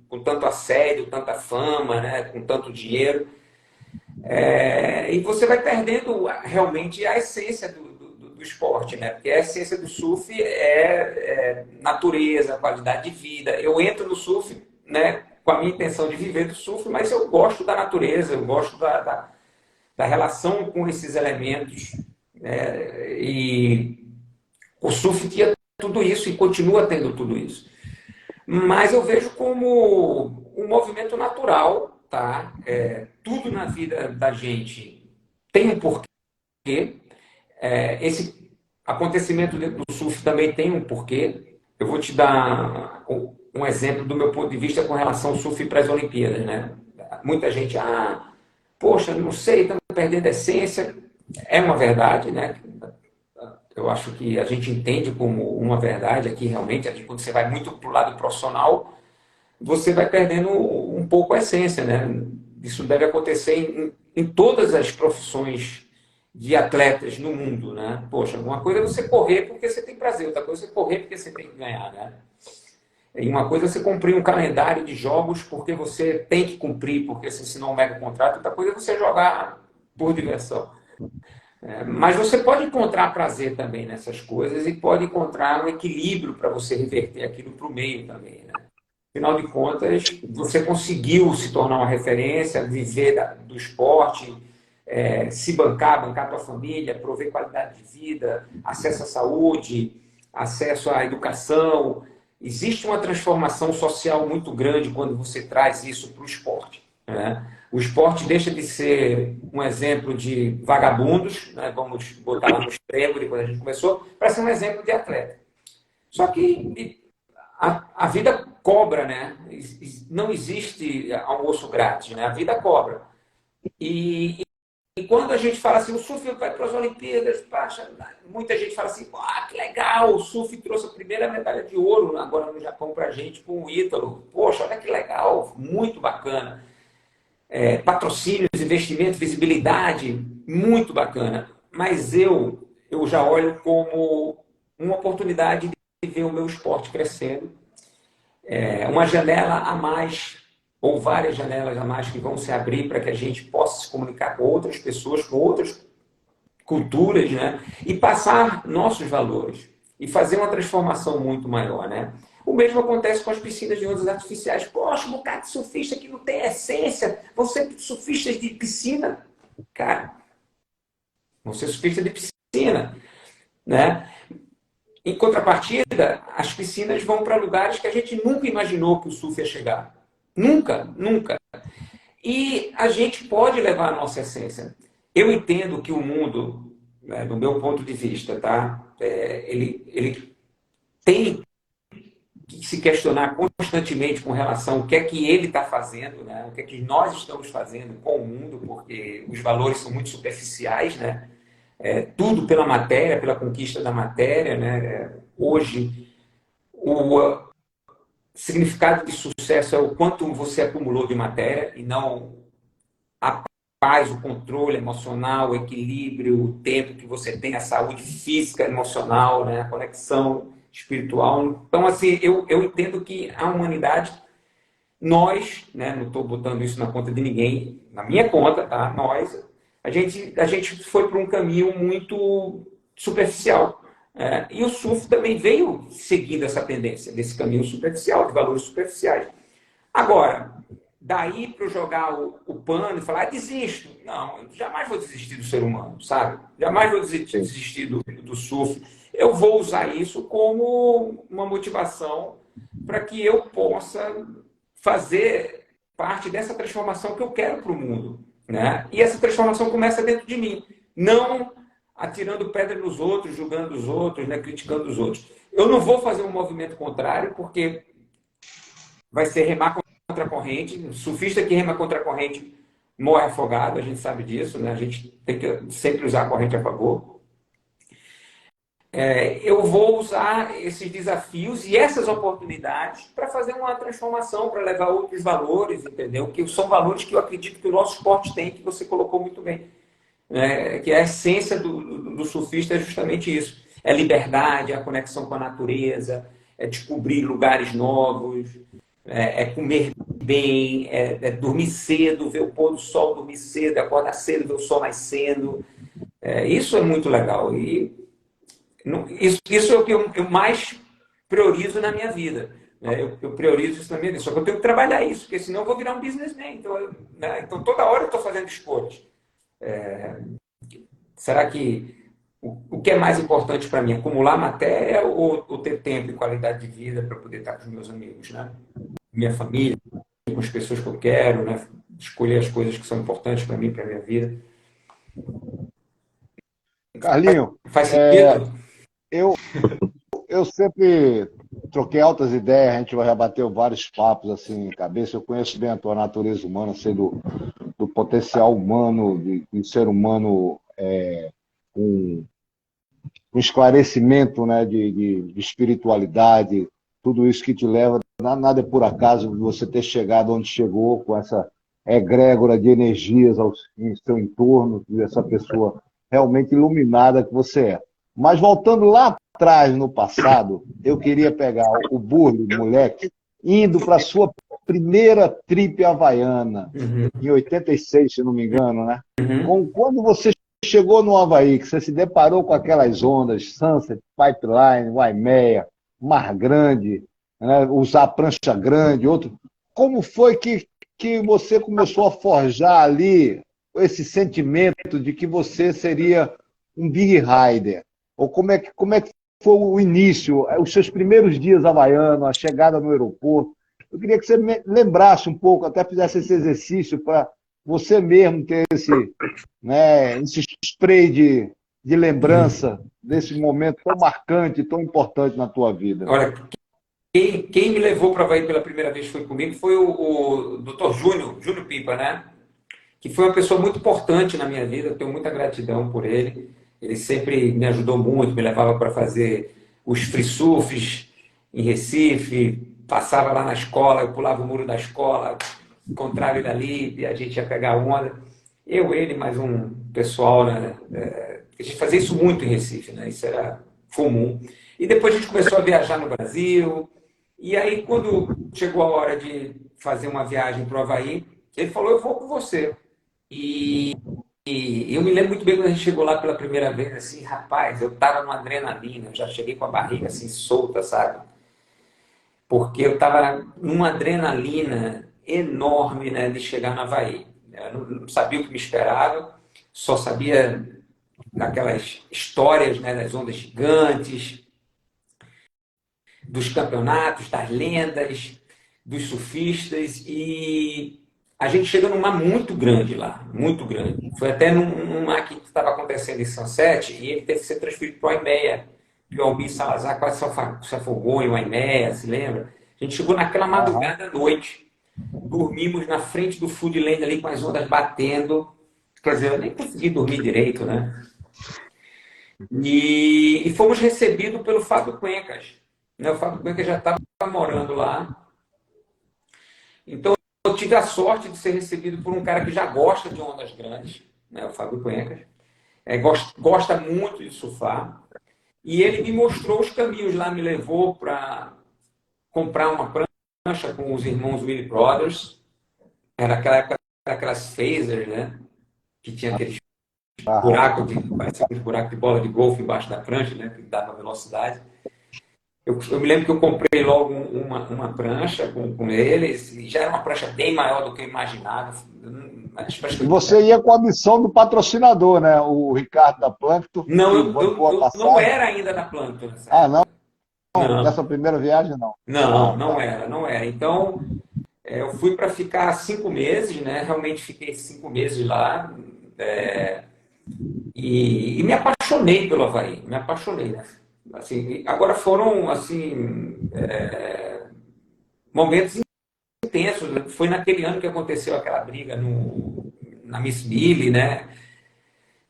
com tanto assédio, tanta fama, né? Com tanto dinheiro. E você vai perdendo realmente a essência do esporte, né? Porque a essência do surf é natureza, qualidade de vida. Eu entro no surf, né, com a minha intenção de viver do surf, mas eu gosto da natureza, eu gosto da relação com esses elementos. E o surf tinha tudo isso e continua tendo tudo isso. Mas eu vejo como um movimento natural, tá? Tudo na vida da gente tem um porquê. Esse acontecimento dentro do surf também tem um porquê. Eu vou te dar um exemplo do meu ponto de vista com relação ao surf para as Olimpíadas, né? Muita gente, poxa, não sei, estamos perdendo a essência. É uma verdade, né? Eu acho que a gente entende como uma verdade aqui, realmente, quando você vai muito para o lado profissional, você vai perdendo um pouco a essência, né? Isso deve acontecer em todas as profissões de atletas no mundo, né? Poxa, uma coisa é você correr porque você tem prazer, outra coisa é você correr porque você tem que ganhar, né? E uma coisa é você cumprir um calendário de jogos porque você tem que cumprir, porque você assinou um mega contrato, outra coisa é você jogar por diversão. Mas você pode encontrar prazer também nessas coisas e pode encontrar um equilíbrio para você reverter aquilo para o meio também, né? Afinal de contas, você conseguiu se tornar uma referência, viver do esporte, se bancar a tua família, prover qualidade de vida, acesso à saúde, acesso à educação. Existe uma transformação social muito grande quando você traz isso para o esporte, né? O esporte deixa de ser um exemplo de vagabundos, né? Vamos botar lá no extremo, depois a gente começou, para ser um exemplo de atleta. Só que a vida cobra, né? Não existe almoço grátis, né? A vida cobra. E quando a gente fala assim, o surf vai para as Olimpíadas, muita gente fala assim, que legal, o surf trouxe a primeira medalha de ouro agora no Japão para a gente com o Ítalo. Poxa, olha que legal, muito bacana. Patrocínios, investimento, visibilidade, muito bacana. Mas eu já olho como uma oportunidade de ver o meu esporte crescendo. Uma janela a mais, ou várias janelas a mais que vão se abrir para que a gente possa se comunicar com outras pessoas, com outras culturas, né? E passar nossos valores. E fazer uma transformação muito maior, né? O mesmo acontece com as piscinas de ondas artificiais. Poxa, um bocado de surfista que não tem essência, vão ser surfistas de piscina. Cara, vão ser surfistas de piscina, né? Em contrapartida, as piscinas vão para lugares que a gente nunca imaginou que o surf ia chegar. Nunca, nunca. E a gente pode levar a nossa essência. Eu entendo que o mundo, né, do meu ponto de vista, tá? Ele tem que se questionar constantemente com relação ao que é que ele está fazendo, né? O que é que nós estamos fazendo com o mundo, porque os valores são muito superficiais, né? Tudo pela matéria, pela conquista da matéria, né? Hoje, o significado de sucesso é o quanto você acumulou de matéria e não a paz, o controle emocional, o equilíbrio, o tempo que você tem, a saúde física, emocional, né? A conexão espiritual. Então, assim, eu entendo que a humanidade, nós, né? Não estou botando isso na conta de ninguém, na minha conta, tá? Nós, a gente foi por um caminho muito superficial. E o surf também veio seguindo essa tendência, desse caminho superficial, de valores superficiais. Agora, daí para jogar o pano e falar, desisto. Não, eu jamais vou desistir do ser humano, sabe? Jamais vou desistir do surf. Eu vou usar isso como uma motivação para que eu possa fazer parte dessa transformação que eu quero para o mundo, né? E essa transformação começa dentro de mim, não atirando pedra nos outros, julgando os outros, né? Criticando os outros. Eu não vou fazer um movimento contrário, porque vai ser remar contra a corrente. O surfista que rema contra a corrente morre afogado, a gente sabe disso, né? A gente tem que sempre usar a corrente a favor. Eu vou usar esses desafios e essas oportunidades para fazer uma transformação, para levar outros valores, entendeu? Que são valores que eu acredito que o nosso esporte tem, que você colocou muito bem. Que a essência do surfista é justamente isso. É liberdade, é a conexão com a natureza, é descobrir lugares novos, é comer bem, é dormir cedo, ver o pôr do sol, dormir cedo, acordar cedo, ver o sol nascendo. Isso é muito legal. E isso é o que eu mais priorizo na minha vida. Eu priorizo isso na minha vida. Só que eu tenho que trabalhar isso, porque senão eu vou virar um businessman. Então toda hora eu estou fazendo escolhas. Será que o que é mais importante para mim? Acumular matéria ou ter tempo e qualidade de vida para poder estar com os meus amigos, né? Minha família, com as pessoas que eu quero, né? Escolher as coisas que são importantes para mim, para a minha vida. Carlinho, Faz sentido? eu sempre troquei altas ideias, a gente já bateu vários papos assim em cabeça. Eu conheço bem a tua natureza humana, sei do potencial humano, de ser humano com esclarecimento, né, de espiritualidade, tudo isso que te leva. Nada é por acaso você ter chegado onde chegou, com essa egrégora de energias em seu entorno, essa pessoa realmente iluminada que você é. Mas voltando lá atrás, no passado, eu queria pegar o Burle, moleque, indo para a sua primeira trip havaiana, em 86, se não me engano, né? Quando você chegou no Havaí, que você se deparou com aquelas ondas, Sunset, Pipeline, Waimea, Mar Grande, né? Usar prancha grande, outro. Como foi que você começou a forjar ali esse sentimento de que você seria um big rider? Ou como é que foi o início, os seus primeiros dias havaianos, a chegada no aeroporto? Eu queria que você me lembrasse um pouco, até fizesse esse exercício para você mesmo ter esse spray de lembrança desse momento tão marcante, tão importante na tua vida. Olha, quem me levou para Havaí pela primeira vez foi o Dr. Júnior Pipa, né? Que foi uma pessoa muito importante na minha vida, eu tenho muita gratidão por ele. Ele sempre me ajudou muito, me levava para fazer os free surfs em Recife, passava lá na escola, eu pulava o muro da escola, encontrava ele ali, e a gente ia pegar onda. Ele, mais um pessoal, né? A gente fazia isso muito em Recife, né? Isso era comum. E depois a gente começou a viajar no Brasil. E aí, quando chegou a hora de fazer uma viagem para o Havaí, ele falou, eu vou com você. E eu me lembro muito bem quando a gente chegou lá pela primeira vez, assim, rapaz, eu tava numa adrenalina, eu já cheguei com a barriga assim solta, sabe? porque eu estava numa adrenalina enorme, né, de chegar no Havaí. Eu não sabia o que me esperava, só sabia daquelas histórias, né, das ondas gigantes, dos campeonatos, das lendas, dos surfistas, e a gente chega num mar muito grande lá, muito grande. Foi até num mar que estava acontecendo em Sunset, e ele teve que ser transferido para o Aimeia, que o Almir Salazar quase se afogou em Aimeia, se lembra? A gente chegou naquela Aham. madrugada à noite, dormimos na frente do Foodland ali com as ondas batendo, quer dizer, eu nem consegui dormir direito, né? E fomos recebidos pelo Fábio Cuencas, né? O Fábio Cuencas já estava morando lá, então eu tive a sorte de ser recebido por um cara que já gosta de ondas grandes, né? O Fábio Cuencas, gosta muito de surfar, e ele me mostrou os caminhos lá, me levou para comprar uma prancha com os irmãos Willie Brothers, era aquela época daquelas phasers, né? Que tinha aqueles Aham. buracos parecia uns buracos de bola de golfe embaixo da prancha, né? Que dava velocidade. Eu me lembro que eu comprei logo uma prancha com eles, e já era uma prancha bem maior do que eu imaginava. As pranchas que E eu você ia com a missão do patrocinador, né? O Ricardo da Plancton, Não, que bancou a eu não passagem. era ainda da Plankton nessa Ah, não? época. Não, Nessa primeira viagem, não. não, Ah, não tá. era, não era. Então, eu fui para ficar 5 meses, né? Realmente fiquei 5 meses lá. é, e me apaixonei pelo Havaí, me apaixonei, né? Assim, agora foram, assim, momentos intensos, né? Foi naquele ano que aconteceu aquela briga na Miss Billy, né?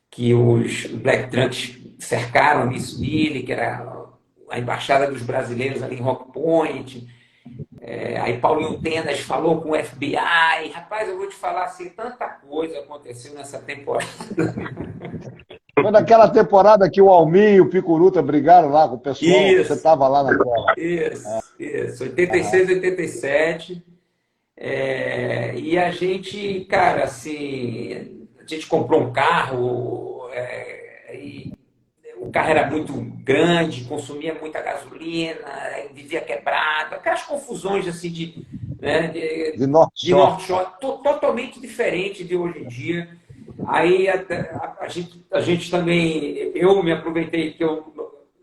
Que os Black Trunks cercaram a Miss Billy, que era a embaixada dos brasileiros ali em Rock Point. Aí Paulinho Tendas falou com o FBI. Rapaz, eu vou te falar assim, tanta coisa aconteceu nessa temporada. Foi naquela temporada que o Almir e o Picuruta brigaram lá com o pessoal. Você Isso, estava lá naquela. isso. 86, 87. E a gente, cara, assim, a gente comprou um carro, e o carro era muito grande, consumia muita gasolina, vivia quebrado, aquelas confusões assim né, De North de Shore. North Shore, totalmente diferente de hoje em dia. Aí a gente também, eu me aproveitei que eu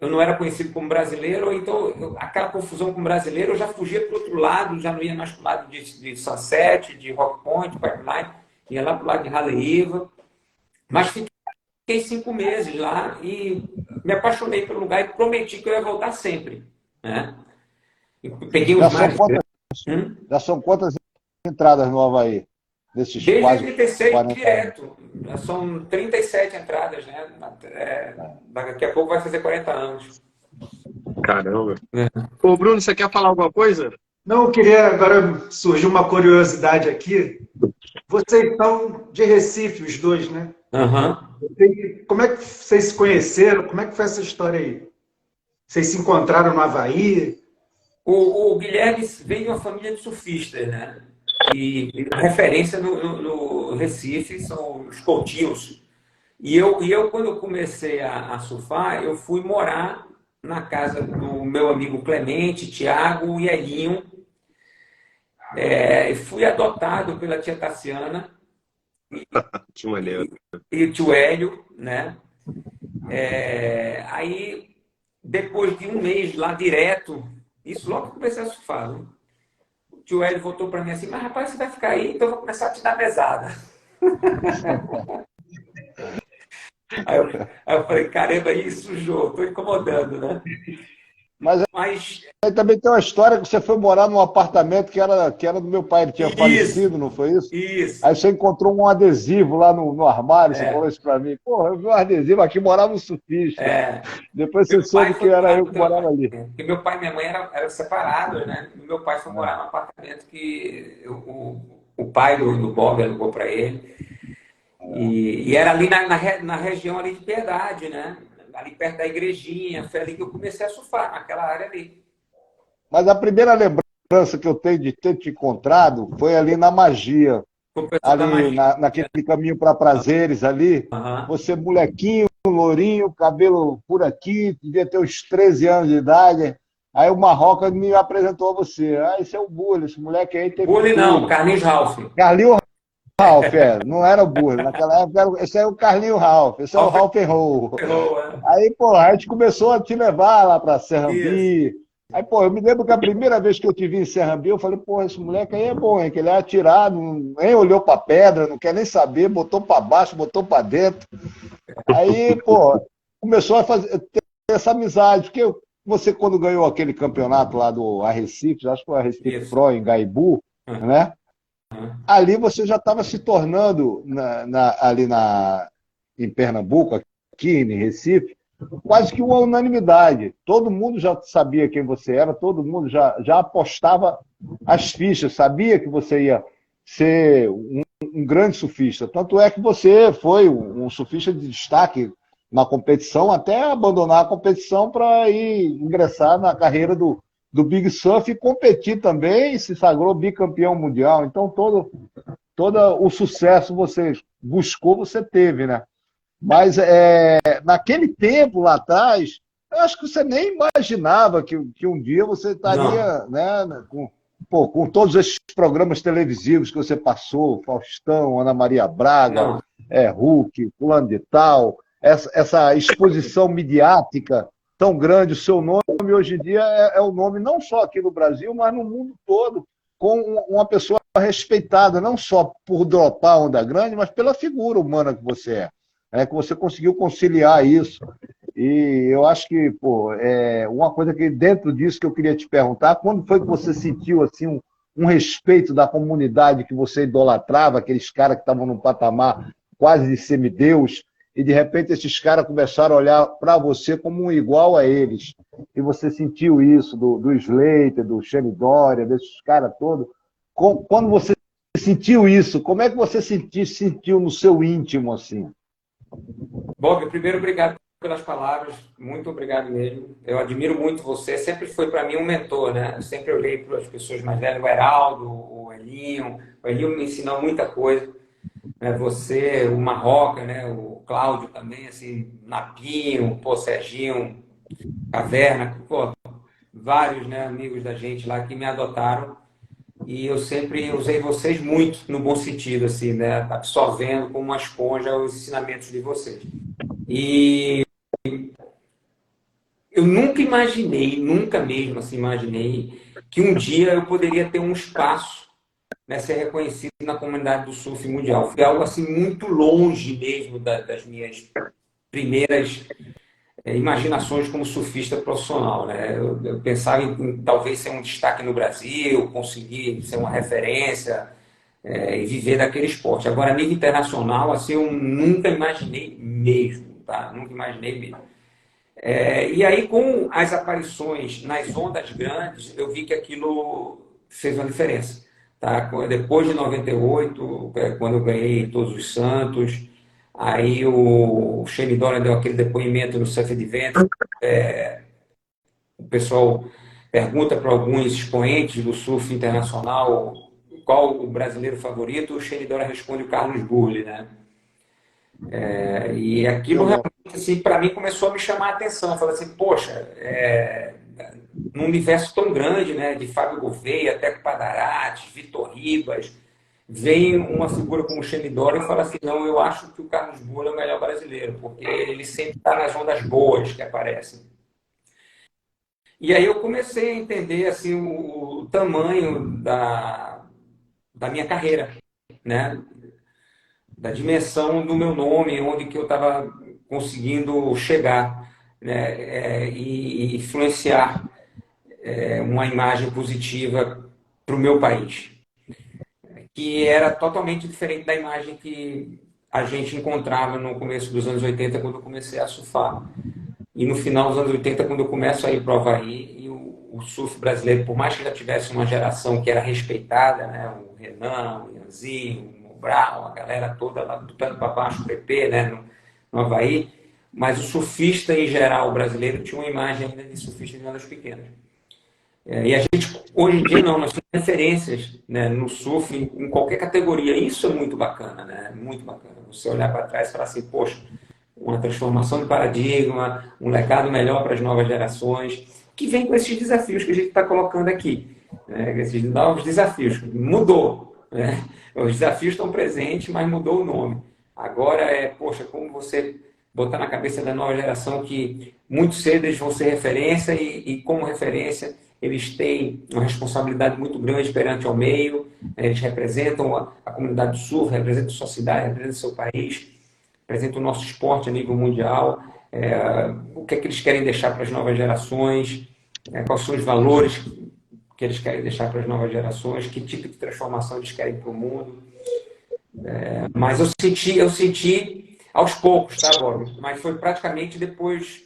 não era conhecido como brasileiro, então aquela confusão com brasileiro eu já fugia para o outro lado, já não ia mais para o lado de Sunset, de Rock Point, Pipeline, ia lá para o lado de Haleiwa, mas fiquei 5 meses lá e me apaixonei pelo lugar e prometi que eu ia voltar sempre, né? E peguei Já os são mares. quantas, já são quantas entradas no Havaí? Desses Desde quase 86 40 anos. direto. São 37 entradas, né? Daqui a pouco vai fazer 40 anos. Caramba. Ô, Bruno, você quer falar alguma coisa? Não, eu queria, agora surgiu uma curiosidade aqui. Vocês são de Recife, os dois, né? Uhum. Como é que vocês se conheceram? Como é que foi essa história aí? Vocês se encontraram no Havaí? O Guilherme veio de uma família de surfistas, né? E a referência no Recife são os Coutinhos. E eu, quando eu comecei a surfar, eu fui morar na casa do meu amigo Clemente, Tiago e Elinho. Fui adotado pela tia Tassiana Que maneiro. e o tio Hélio, né? Aí, depois de um mês lá direto, isso logo que eu comecei a surfar, né? O tio Hélio voltou para mim assim, mas rapaz, você vai ficar aí, então eu vou começar a te dar mesada. Aí eu falei, caramba, isso sujou, estou incomodando, né? Mas Mas aí também tem uma história que você foi morar num apartamento que era do meu pai, ele tinha isso, falecido, não foi isso? isso. Aí você encontrou um adesivo lá no armário, você falou isso pra mim. Porra, eu vi um adesivo, aqui morava um surfista. Depois você Meu pai soube que foi era morar eu no que outro morava ali. apartamento. Porque meu pai e minha mãe eram separados, né? E meu pai foi morar no apartamento que o pai do Bob alugou para ele. E era ali na região ali de Piedade, né? Ali perto da igrejinha. Foi ali que eu comecei a surfar, naquela área ali. Mas a primeira lembrança que eu tenho de ter te encontrado foi ali na Magia, Com o pessoal da ali magia. naquele caminho para Prazeres ali. Aham. Você molequinho, lourinho, cabelo por aqui, devia ter uns 13 anos de idade. Aí o Marroca me apresentou a você. Ah, esse é o Burle, esse moleque aí teve Bully não, tudo. Carlinhos Ralph. Carlinho Ralph, não era o Burle. Naquela época, esse é o Carlinho Ralph, esse é o Ralph and Roll. Ferrou, né? Aí, pô, a gente começou a te levar lá pra Isso. Serrambi. Aí, pô, eu me lembro que a primeira vez que eu te vi em Serrambi, eu falei, pô, esse moleque aí é bom, hein? Que ele é atirado, nem olhou pra pedra, não quer nem saber, botou pra baixo, botou pra dentro. Aí, pô, começou a ter essa amizade, porque você, quando ganhou aquele campeonato lá do Arrecife, acho que foi o Arrecife Isso. Pro em Gaibu, né? Ali você já estava se tornando, ali em Pernambuco, aqui em Recife, quase que uma unanimidade. Todo mundo já sabia quem você era, todo mundo já apostava as fichas, sabia que você ia ser um grande surfista. Tanto é que você foi um surfista de destaque na competição, até abandonar a competição para ir ingressar na carreira do Big Surf e competir também, e se sagrou bicampeão mundial. Então, todo o sucesso você buscou, você teve, né? Mas naquele tempo lá atrás, eu acho que você nem imaginava que um dia você estaria, né, com todos esses programas televisivos que você passou, Faustão, Ana Maria Braga, Não. Hulk, fulano de tal, essa exposição midiática tão grande, o seu nome hoje em dia é o nome não só aqui no Brasil, mas no mundo todo, com uma pessoa respeitada, não só por dropar onda grande, mas pela figura humana que você é. Que você conseguiu conciliar isso. E eu acho que, pô, uma coisa que dentro disso que eu queria te perguntar, quando foi que você sentiu assim um respeito da comunidade que você idolatrava, aqueles caras que estavam num patamar quase de semideus, e de repente esses caras começaram a olhar para você como um igual a eles, e você sentiu isso do Slater, do Shane Dória, desses caras todos. Quando você sentiu isso, como é que você sentiu no seu íntimo, assim? Bob, primeiro, obrigado pelas palavras, muito obrigado mesmo. Eu admiro muito você, sempre foi para mim um mentor, né? Eu sempre olhei para as pessoas mais velhas, o Heraldo, o Elinho me ensinou muita coisa. Você, o Marroca, né? O Cláudio também, assim, Napinho, pô, Serginho, Caverna, pô, vários, né, amigos da gente lá que me adotaram. E eu sempre usei vocês muito, no bom sentido, assim, né? Absorvendo como uma esponja os ensinamentos de vocês. E eu nunca imaginei, nunca mesmo assim imaginei, que um dia eu poderia ter um espaço, né, ser reconhecido na comunidade do surf mundial. Foi algo assim muito longe mesmo das minhas primeiras imaginações como surfista profissional, né? Eu pensava em talvez ser um destaque no Brasil, conseguir ser uma referência e viver daquele esporte. Agora, a nível internacional, assim, eu nunca imaginei mesmo, tá? Nunca imaginei mesmo. E aí, com as aparições nas ondas grandes, eu vi que aquilo fez uma diferença, tá? Depois de 98, quando eu ganhei Todos os Santos, aí o Shane Dória deu aquele depoimento no Surf Adventure. O pessoal pergunta para alguns expoentes do surf internacional qual o brasileiro favorito, o Shane Dória responde o Carlos Burle, né? E aquilo realmente, assim, para mim, começou a me chamar a atenção. Eu falei assim, poxa, num universo tão grande, né, de Fábio Gouveia, Teco Padarati, Vitor Ribas, vem uma figura como o Shane Dória e fala assim, não, eu acho que o Carlos Burle é o melhor brasileiro, porque ele sempre está nas ondas boas que aparecem. E aí eu comecei a entender assim, o tamanho da minha carreira, né? Da dimensão do meu nome, onde que eu estava conseguindo chegar, né? E influenciar uma imagem positiva para o meu país, que era totalmente diferente da imagem que a gente encontrava no começo dos anos 80, quando eu comecei a surfar. E no final dos anos 80, quando eu começo a ir para o Havaí, e o surf brasileiro, por mais que já tivesse uma geração que era respeitada, né? O Renan, o Ianzinho, o Brown, a galera toda lá do pé para baixo, o PP, né? no Havaí, mas o surfista em geral brasileiro tinha uma imagem ainda de surfista de ondas pequenas. E a gente, hoje em dia, não, nós temos referências, né, no surf, em qualquer categoria. Isso é muito bacana, né? Muito bacana. Você olhar para trás e falar assim, poxa, uma transformação de paradigma, um legado melhor para as novas gerações. que vem com esses desafios que a gente está colocando aqui, né? Esses novos desafios. Mudou, né? Os desafios estão presentes, mas mudou o nome. Agora poxa, como você botar na cabeça da nova geração que muito cedo eles vão ser referência e como referência, eles têm uma responsabilidade muito grande perante ao meio, né? Eles representam a comunidade do Sul, representam a sua cidade, representam o seu país, representam o nosso esporte a nível mundial. O que é que eles querem deixar para as novas gerações, quais são os valores que eles querem deixar para as novas gerações, que tipo de transformação eles querem para o mundo. Mas eu senti aos poucos, tá, Bob? Mas foi praticamente depois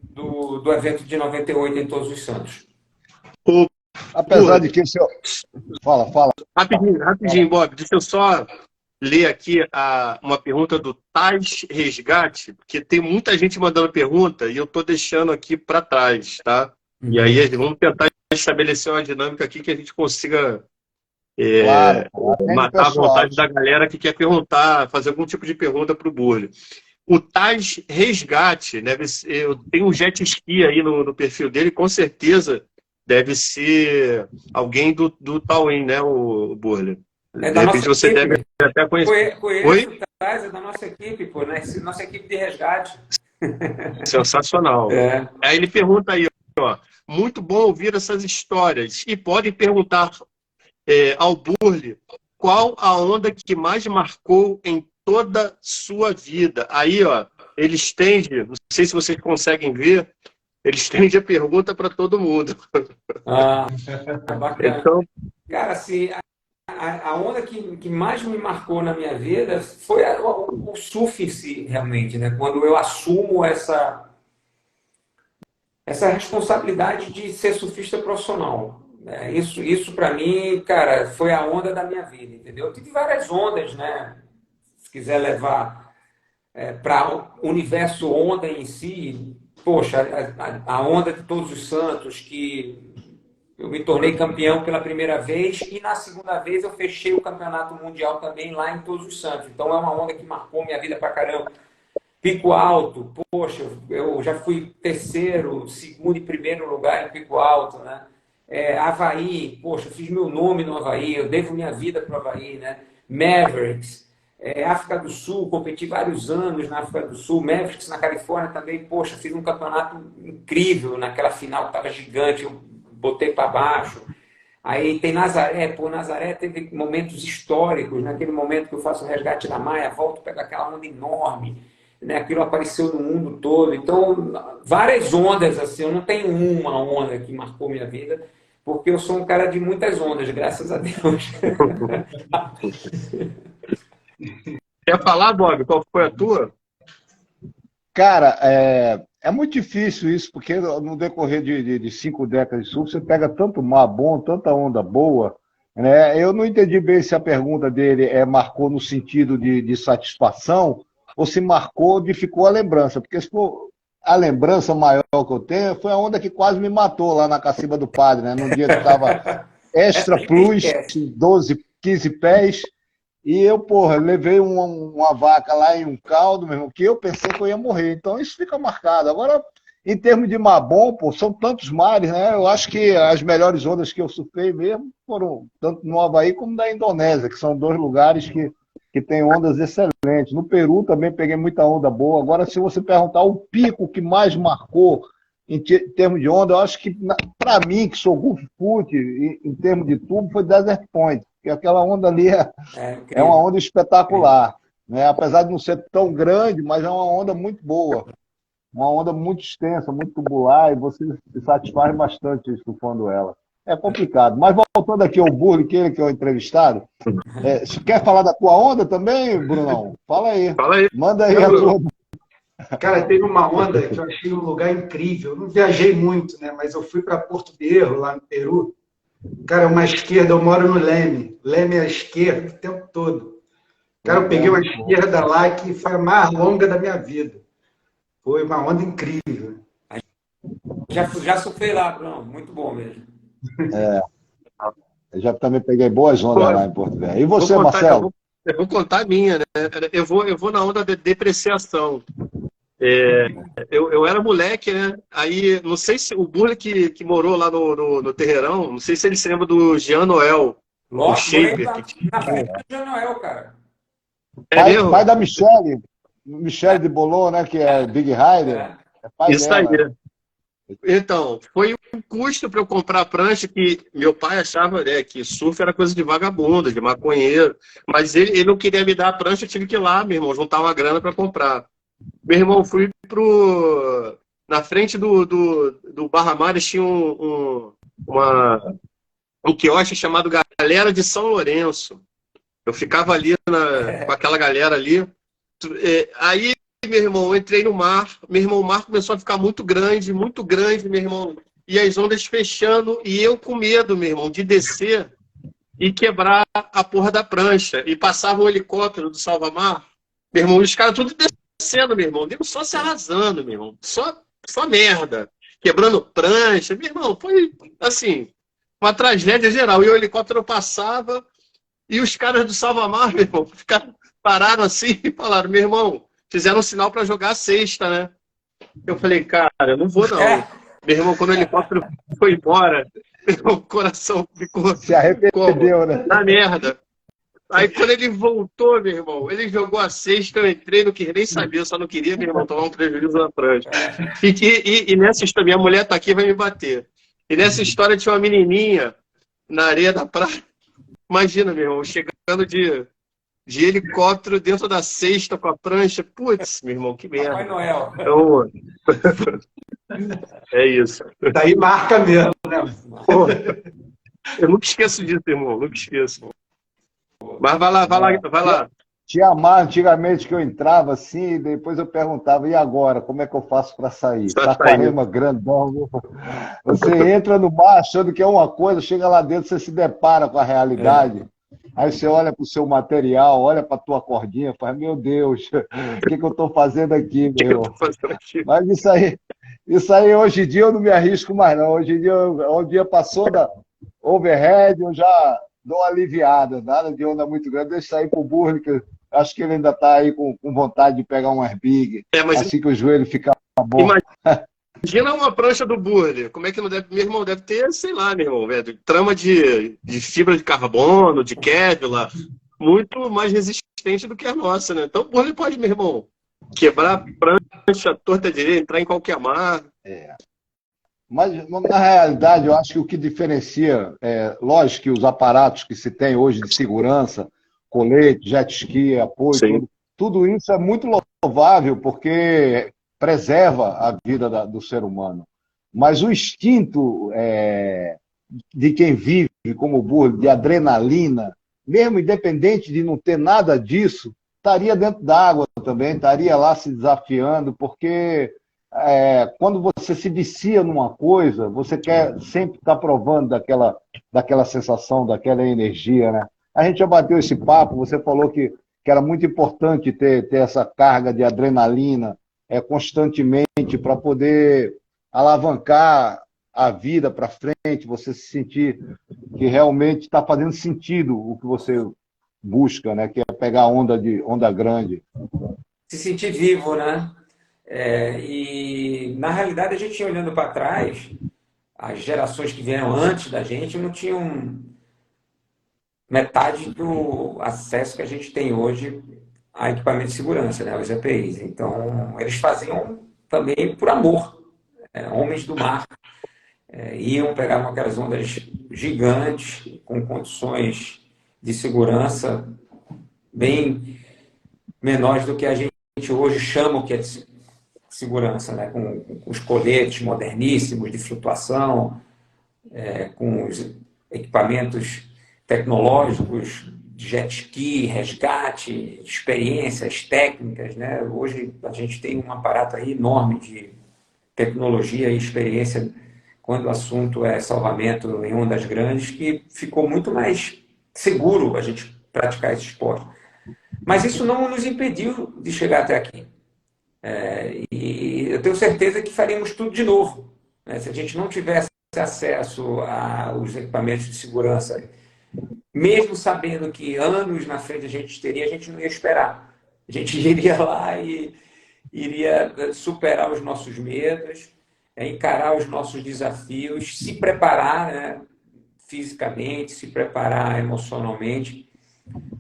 do evento de 98 em Todos os Santos. Apesar de que o senhor... Fala. Rapidinho, Bob, deixa eu só ler aqui uma pergunta do Tais Resgate, porque tem muita gente mandando pergunta e eu estou deixando aqui para trás, tá? E aí vamos tentar estabelecer uma dinâmica aqui que a gente consiga matar a vontade da galera que quer perguntar, fazer algum tipo de pergunta para o Burle. O Tais Resgate, né, tem um jet ski aí no perfil dele, com certeza deve ser alguém do Tauin, né, o Burle? De repente você deve até conhecer. Conheço o Tais, é da nossa equipe, pô, né? Nossa equipe de resgate. Sensacional. Aí ele pergunta aí, ó, muito bom ouvir essas histórias. E pode perguntar ao Burle qual a onda que mais marcou em toda sua vida. Aí, ó, ele estende, não sei se vocês conseguem ver, ele estende a pergunta para todo mundo. Bacana. Então, cara, assim, a onda que mais me marcou na minha vida foi o surf em si, realmente, né? Quando eu assumo essa responsabilidade de ser surfista profissional. Isso para mim, cara, foi a onda da minha vida, entendeu? Eu tive várias ondas, né? Se quiser levar para o universo onda em si, poxa, a onda de Todos os Santos, que eu me tornei campeão pela primeira vez e na segunda vez eu fechei o campeonato mundial também lá em Todos os Santos. Então é uma onda que marcou minha vida pra caramba. Pico Alto, poxa, eu já fui terceiro, segundo e primeiro lugar em Pico Alto, né? Havaí, poxa, eu fiz meu nome no Havaí, eu devo minha vida para o Havaí, né? Mavericks, África do Sul, competi vários anos na África do Sul, Mavericks na Califórnia também, poxa, fiz um campeonato incrível naquela final que estava gigante, eu botei para baixo. Aí tem Nazaré, Nazaré teve momentos históricos, naquele momento que eu faço o resgate da Maia, volto, pego aquela onda enorme, né? Aquilo apareceu no mundo todo. Então, várias ondas, assim, eu não tenho uma onda que marcou minha vida, porque eu sou um cara de muitas ondas, graças a Deus. Quer falar, Bob, qual foi a tua? Cara, é muito difícil isso, porque no decorrer de 5 décadas de surf, você pega tanto mar bom, tanta onda boa, né? Eu não entendi bem se a pergunta dele marcou no sentido de satisfação ou se marcou de ficou a lembrança, porque se for a lembrança maior que eu tenho foi a onda que quase me matou lá na Cacimba do Padre, né? Num dia que estava extra plus, 12, 15 pés, e eu, porra, levei uma vaca lá em um caldo, meu irmão, que eu pensei que eu ia morrer. Então isso fica marcado. Agora, em termos de mar bom, pô, são tantos mares, né? Eu acho que as melhores ondas que eu surfei mesmo foram tanto no Havaí como na Indonésia, que são 2 lugares que tem ondas excelentes. No Peru também peguei muita onda boa. Agora, se você perguntar o pico que mais marcou em termos de onda, eu acho que, para mim, que sou golf foot, em termos de tubo, foi Desert Point. Porque aquela onda ali é uma onda espetacular. Né? Apesar de não ser tão grande, mas é uma onda muito boa. Uma onda muito extensa, muito tubular, e você se satisfaz bastante surfando ela. É complicado. Mas voltando aqui ao Burle, que é o entrevistado, você quer falar da tua onda também, Brunão? Fala aí. Manda aí a tua. Cara, teve uma onda que eu achei um lugar incrível. Eu não viajei muito, né? Mas eu fui para Porto Berro, lá no Peru. Cara, uma esquerda, eu moro no Leme. Leme é a esquerda o tempo todo. Cara, eu peguei uma esquerda lá que foi a mais longa da minha vida. Foi uma onda incrível. Já surfei lá, Bruno. Muito bom mesmo. Eu já também peguei boas ondas lá em Porto Velho. E você, Marcelo? Eu vou contar a minha, né? Eu vou na onda de depreciação. Eu era moleque, né? Aí, não sei se o Burle que morou lá no Terreirão, não sei se ele se lembra do Jean Noel, o Lógico, morei shaper. na frente do Jean Noel, cara. É mesmo? Pai da Michele de Bolon, né? Que é Big Rider. É. É pai Isso dela. aí. Então, foi um custo para eu comprar a prancha que meu pai achava, né, que surf era coisa de vagabundo, de maconheiro. Mas ele não queria me dar a prancha, eu tive que ir lá, meu irmão, juntar uma grana para comprar. Meu irmão, fui na frente do Barra Mares, tinha um quiosque chamado Galera de São Lourenço. Eu ficava ali com aquela galera ali. Aí, meu irmão, eu entrei no mar. Meu irmão, o mar começou a ficar muito grande, meu irmão. E as ondas fechando. E eu com medo, meu irmão, de descer e quebrar a porra da prancha. E passava um helicóptero do Salvamar. Meu irmão, os caras tudo descendo, meu irmão. Só se arrasando, meu irmão. Só merda. Quebrando prancha. Meu irmão, foi assim, uma tragédia geral. E o helicóptero passava. E os caras do Salvamar, meu irmão, pararam assim e falaram, meu irmão, fizeram um sinal para jogar a cesta, né? Eu falei, cara, eu não vou não. Meu irmão, quando o helicóptero foi embora, meu coração ficou Se arrependeu, né? na merda. Aí quando ele voltou, meu irmão, ele jogou a cesta, eu entrei, não queria nem saber, eu só não queria, meu irmão, tomar um prejuízo na prancha. E nessa história, minha mulher tá aqui e vai me bater. E nessa história tinha uma menininha na areia da praia. Imagina, meu irmão, chegando de helicóptero dentro da cesta com a prancha. Putz, meu irmão, que merda. Papai Noel. Então, é isso. Daí marca mesmo, né? Pô, eu nunca esqueço disso, irmão. Nunca esqueço. Mas vai lá. Tinha mar antigamente que eu entrava assim, e depois eu perguntava, e agora, como é que eu faço para sair? Saquarema grandão, viu? Você entra no mar achando que é uma coisa, chega lá dentro, você se depara com a realidade. Aí você olha para o seu material, olha para a tua cordinha, fala, meu Deus, o que eu estou fazendo aqui, meu? Mas isso aí hoje em dia eu não me arrisco mais não. Hoje em dia, o dia passou da overhead, eu já dou uma aliviada, nada de onda muito grande, deixa sair pro Burle, que acho que ele ainda está aí com vontade de pegar um airbag, assim que o joelho ficar bom. Imagina uma prancha do Burle, como é que não deve, meu irmão, deve ter, sei lá, meu irmão, velho, trama de fibra de carbono, de Kevlar, muito mais resistente do que a nossa, né? Então o Burle pode, meu irmão, quebrar a prancha torta direita, entrar em qualquer mar. Mas, na realidade, eu acho que o que diferencia, lógico que os aparatos que se tem hoje de segurança, colete, jet ski, apoio, tudo isso é muito louvável, porque preserva a vida do ser humano. Mas o instinto de quem vive como Burle, de adrenalina, mesmo independente de não ter nada disso, estaria dentro d'água também, estaria lá se desafiando, porque quando você se vicia numa coisa, você quer sempre estar provando daquela sensação, daquela energia, né? A gente já bateu esse papo, você falou que era muito importante ter essa carga de adrenalina constantemente para poder alavancar a vida para frente, você se sentir que realmente está fazendo sentido o que você busca, né? Que é pegar onda grande. Se sentir vivo, né? E, na realidade, a gente olhando para trás, as gerações que vieram antes da gente não tinham metade do acesso que a gente tem hoje a equipamento de segurança, né? Os EPIs. Então, eles faziam também por amor. Homens do mar. Iam pegar aquelas ondas gigantes, com condições de segurança bem menores do que a gente hoje chama o que é de segurança, né? Com os coletes moderníssimos de flutuação, com os equipamentos tecnológicos de jet ski, resgate, experiências técnicas, né? Hoje a gente tem um aparato aí enorme de tecnologia e experiência quando o assunto é salvamento em ondas grandes, que ficou muito mais seguro a gente praticar esse esporte. Mas isso não nos impediu de chegar até aqui. E eu tenho certeza que faríamos tudo de novo, né? Se a gente não tivesse acesso aos equipamentos de segurança, mesmo sabendo que anos na frente a gente teria, a gente não ia esperar. A gente iria lá e iria superar os nossos medos, encarar os nossos desafios, se preparar, né, fisicamente, se preparar emocionalmente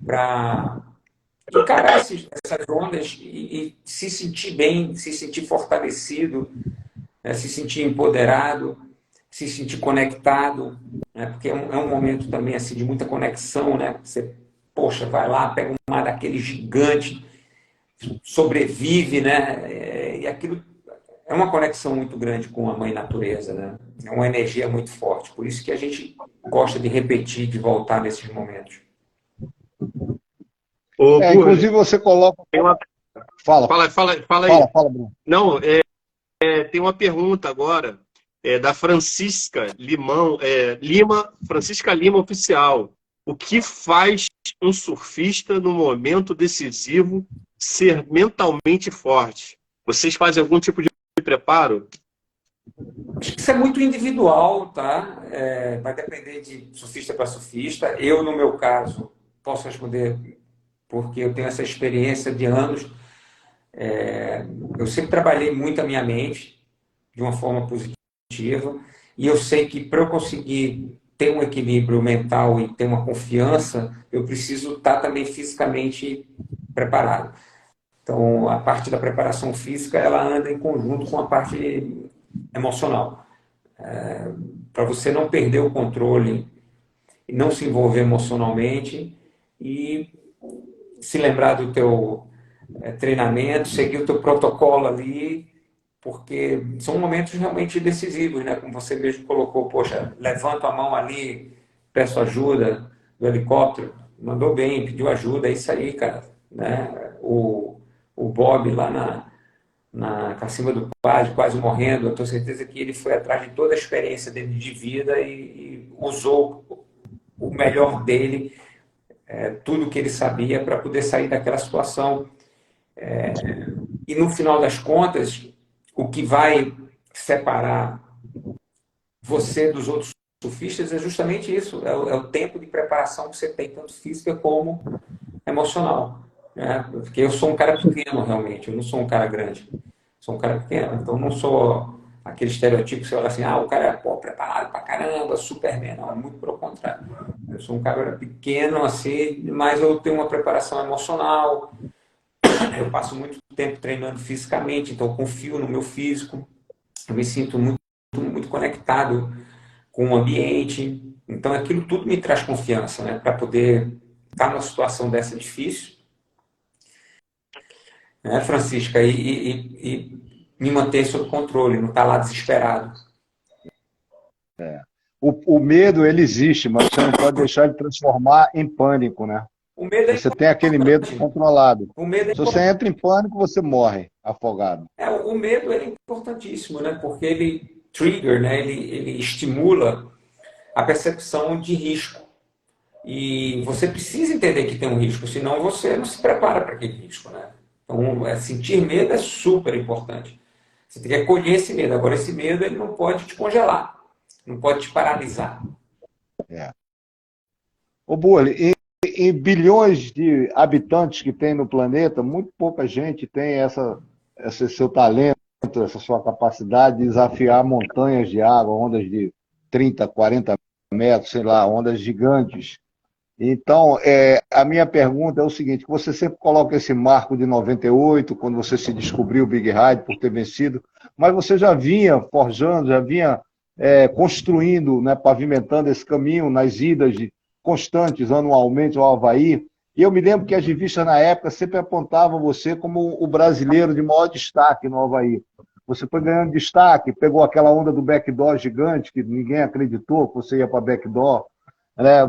para encarar essas ondas e se sentir bem, se sentir fortalecido, né, se sentir empoderado, se sentir conectado, né, porque é um momento também assim, de muita conexão, né? Você, poxa, vai lá, pega um mar daquele gigante, sobrevive, né? E aquilo é uma conexão muito grande com a mãe natureza, né? É uma energia muito forte. Por isso que a gente gosta de repetir, de voltar nesses momentos. Ô, Burle, Inclusive você coloca. tem uma... Fala, fala aí. fala, Bruno. Não, tem uma pergunta agora da Francisca Francisca Lima Oficial. O que faz um surfista no momento decisivo ser mentalmente forte? Vocês fazem algum tipo de preparo? Acho que isso é muito individual, tá? Vai depender de surfista para surfista. Eu, no meu caso, posso responder porque eu tenho essa experiência de anos. Eu sempre trabalhei muito a minha mente de uma forma positiva e eu sei que para eu conseguir ter um equilíbrio mental e ter uma confiança, eu preciso estar também fisicamente preparado. Então, a parte da preparação física, ela anda em conjunto com a parte emocional. Para você não perder o controle e não se envolver emocionalmente e se lembrar do teu treinamento, seguir o teu protocolo ali, porque são momentos realmente decisivos, né? Como você mesmo colocou, poxa, levanto a mão ali, peço ajuda do helicóptero, mandou bem, pediu ajuda, é isso aí, cara, né? O Bob lá na acima do quase morrendo, eu tenho certeza que ele foi atrás de toda a experiência dele de vida e usou o melhor dele, tudo que ele sabia para poder sair daquela situação. E no final das contas, o que vai separar você dos outros surfistas é justamente isso, é o tempo de preparação que você tem, tanto física como emocional. Porque eu sou um cara pequeno, realmente, eu não sou um cara grande, sou um cara pequeno, então não sou aquele estereotipo que você olha assim, o cara é preparado pra caramba, Superman, não, é muito pelo contrário. Eu sou um cara pequeno, assim, mas eu tenho uma preparação emocional, eu passo muito tempo treinando fisicamente, então eu confio no meu físico, eu me sinto muito conectado com o ambiente, então aquilo tudo me traz confiança, né, para poder estar numa situação dessa difícil, né, Francisca, e me manter sob controle, não estar lá desesperado. O medo, ele existe, mas você não pode deixar ele transformar em pânico, né? O medo é Você tem aquele medo controlado. O medo é Se você entra em pânico, você morre afogado. O medo é importantíssimo, né? Porque ele trigger, né? Ele estimula a percepção de risco. E você precisa entender que tem um risco, senão você não se prepara para aquele risco, né? Então, sentir medo é super importante. Você tem que acolher esse medo. Agora, esse medo ele não pode te congelar, não pode te paralisar. Ô, Burle, em bilhões de habitantes que tem no planeta, muito pouca gente tem esse seu talento, essa sua capacidade de desafiar montanhas de água, ondas de 30, 40 metros, sei lá, ondas gigantes. Então, a minha pergunta é o seguinte, que você sempre coloca esse marco de 98, quando você se descobriu o Big Ride por ter vencido, mas você já vinha forjando, já vinha construindo, né, pavimentando esse caminho nas idas constantes anualmente ao Havaí, e eu me lembro que as revistas na época sempre apontavam você como o brasileiro de maior destaque no Havaí. Você foi ganhando destaque, pegou aquela onda do backdoor gigante, que ninguém acreditou que você ia para backdoor, né?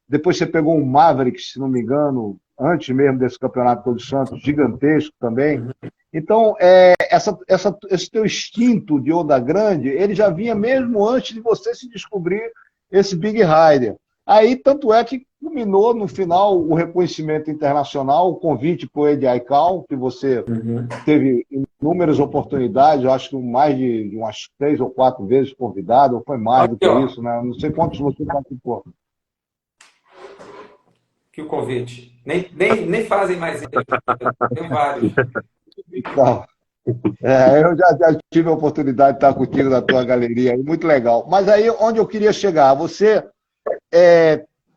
Depois você pegou um Maverick, se não me engano, antes mesmo desse Campeonato Todos Santos, gigantesco também. Então, esse teu instinto de onda grande, ele já vinha mesmo antes de você se descobrir esse Big Rider. Aí, tanto é que culminou no final o reconhecimento internacional, o convite para o Eddie Aikau, que você teve inúmeras oportunidades, eu acho que mais de umas 3 ou 4 vezes convidado, ou foi mais do que isso, né? Não sei quantos você participou. Que o convite. Nem fazem mais isso. Tem vários. Então, eu já tive a oportunidade de estar contigo na tua galeria, aí, muito legal. Mas aí, onde eu queria chegar, você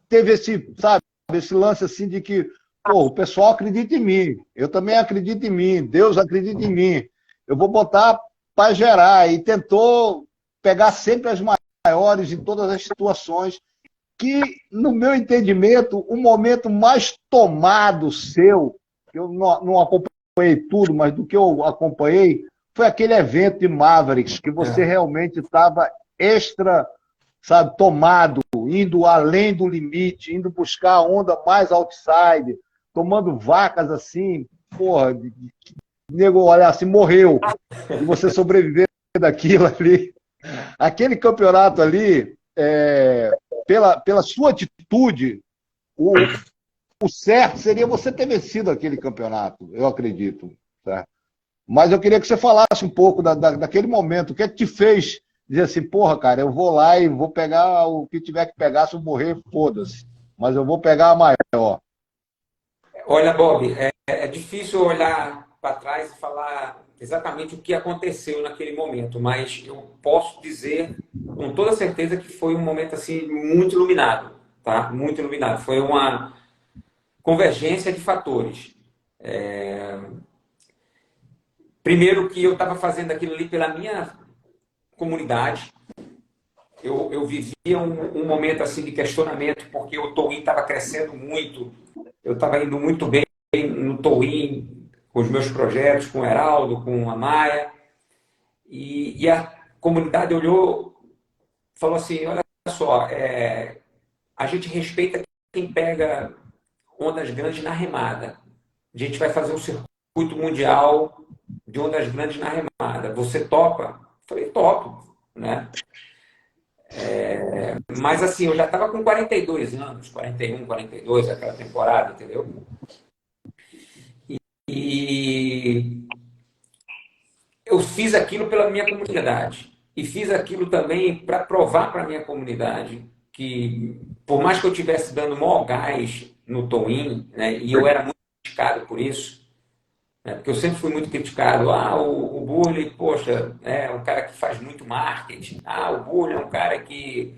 teve esse, sabe, esse lance assim de que, pô, o pessoal acredita em mim, eu também acredito em mim, Deus acredita em mim, eu vou botar para gerar, e tentou pegar sempre as maiores em todas as situações, que, no meu entendimento, o momento mais tomado seu, eu não acompanhei tudo, mas do que eu acompanhei, foi aquele evento de Mavericks, que você realmente estava extra, sabe, tomado, indo além do limite, indo buscar a onda mais outside, tomando vacas assim, porra, nego olhar assim, morreu, e você sobreviver daquilo ali. Aquele campeonato ali, pela sua atitude, o certo seria você ter vencido aquele campeonato, eu acredito. Certo? Mas eu queria que você falasse um pouco daquele momento. O que é que te fez dizer assim, porra, cara, eu vou lá e vou pegar o que tiver que pegar, se eu morrer, foda-se. Mas eu vou pegar a maior. Olha, Bob, é difícil olhar para trás e falar exatamente o que aconteceu naquele momento, mas eu posso dizer com toda certeza que foi um momento assim muito iluminado, tá? Muito iluminado. Foi uma convergência de fatores. Primeiro que eu estava fazendo aquilo ali pela minha comunidade. Eu vivia um momento assim de questionamento, porque o Towin estava crescendo muito, eu estava indo muito bem no Towin, com os meus projetos, com o Heraldo, com a Maia, e a comunidade olhou, falou assim, olha só, a gente respeita quem pega ondas grandes na remada. A gente vai fazer um circuito mundial de ondas grandes na remada. Você topa? Eu falei, topo, né? Mas assim, eu já estava com 42 anos, 41, 42, aquela temporada, entendeu? E eu fiz aquilo pela minha comunidade. E fiz aquilo também para provar para a minha comunidade que, por mais que eu estivesse dando maior gás no Towin, né, e eu era muito criticado por isso, né, porque eu sempre fui muito criticado. Ah, o Burley, poxa, é um cara que faz muito marketing. Ah, o Burley é um cara que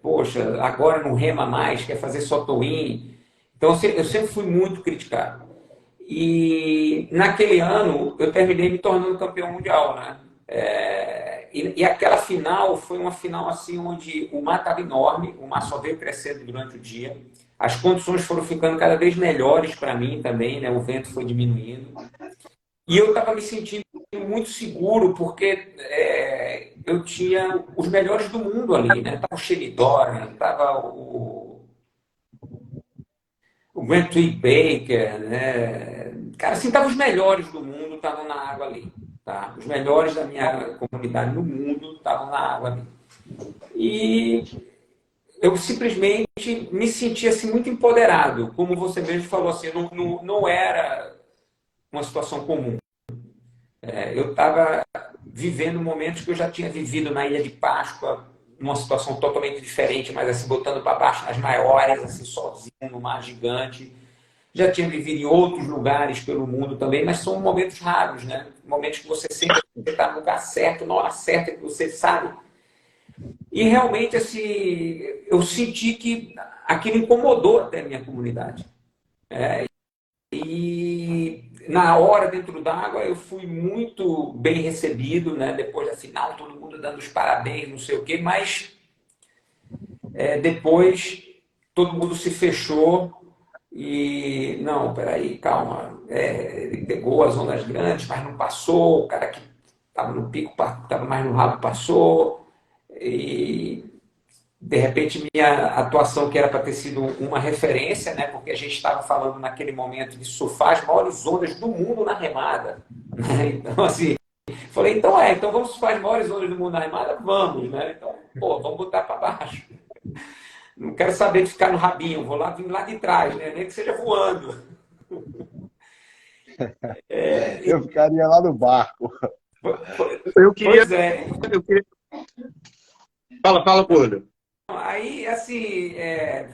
poxa, agora não rema mais, quer fazer só Towin. Então, eu sempre fui muito criticado. E naquele ano, eu terminei me tornando campeão mundial, né? E aquela final foi uma final assim onde o mar estava enorme, o mar só veio crescendo durante o dia. As condições foram ficando cada vez melhores para mim também, né? O vento foi diminuindo. E eu estava me sentindo muito seguro, porque eu tinha os melhores do mundo ali, né? Tava o Shane Doran, tava o Grant Twig Baker, né? Cara, assim, tava os melhores do mundo, estavam na água ali, tá? Os melhores da minha comunidade no mundo estavam na água ali. E eu simplesmente me sentia assim, muito empoderado, como você mesmo falou, assim, não era uma situação comum. Eu estava vivendo momentos que eu já tinha vivido na Ilha de Páscoa, numa situação totalmente diferente, mas assim, botando para baixo nas maiores, assim, sozinho, no mar gigante. Já tinha vivido em outros lugares pelo mundo também, mas são momentos raros, né? Momentos que você sempre está no lugar certo, na hora certa, que você sabe. E realmente, assim, eu senti que aquilo incomodou até a minha comunidade. E na hora, dentro d'água, eu fui muito bem recebido, né? Depois da final, todo mundo dando os parabéns, não sei o quê, mas depois todo mundo se fechou e, não, peraí, calma, ele pegou as ondas grandes, mas não passou, o cara que estava no pico, estava mais no rabo, passou, e de repente minha atuação, que era para ter sido uma referência, né, porque a gente estava falando naquele momento de surfar as maiores ondas do mundo na remada, né? Então assim, falei, então vamos surfar as maiores ondas do mundo na remada? Vamos, né? Então, pô, vamos botar para baixo. Não quero saber de ficar no rabinho, vou lá, vim lá de trás, né? Nem que seja voando. Eu ficaria lá no barco. Eu queria, Pois é. eu queria... Fala, Burley. aí, assim,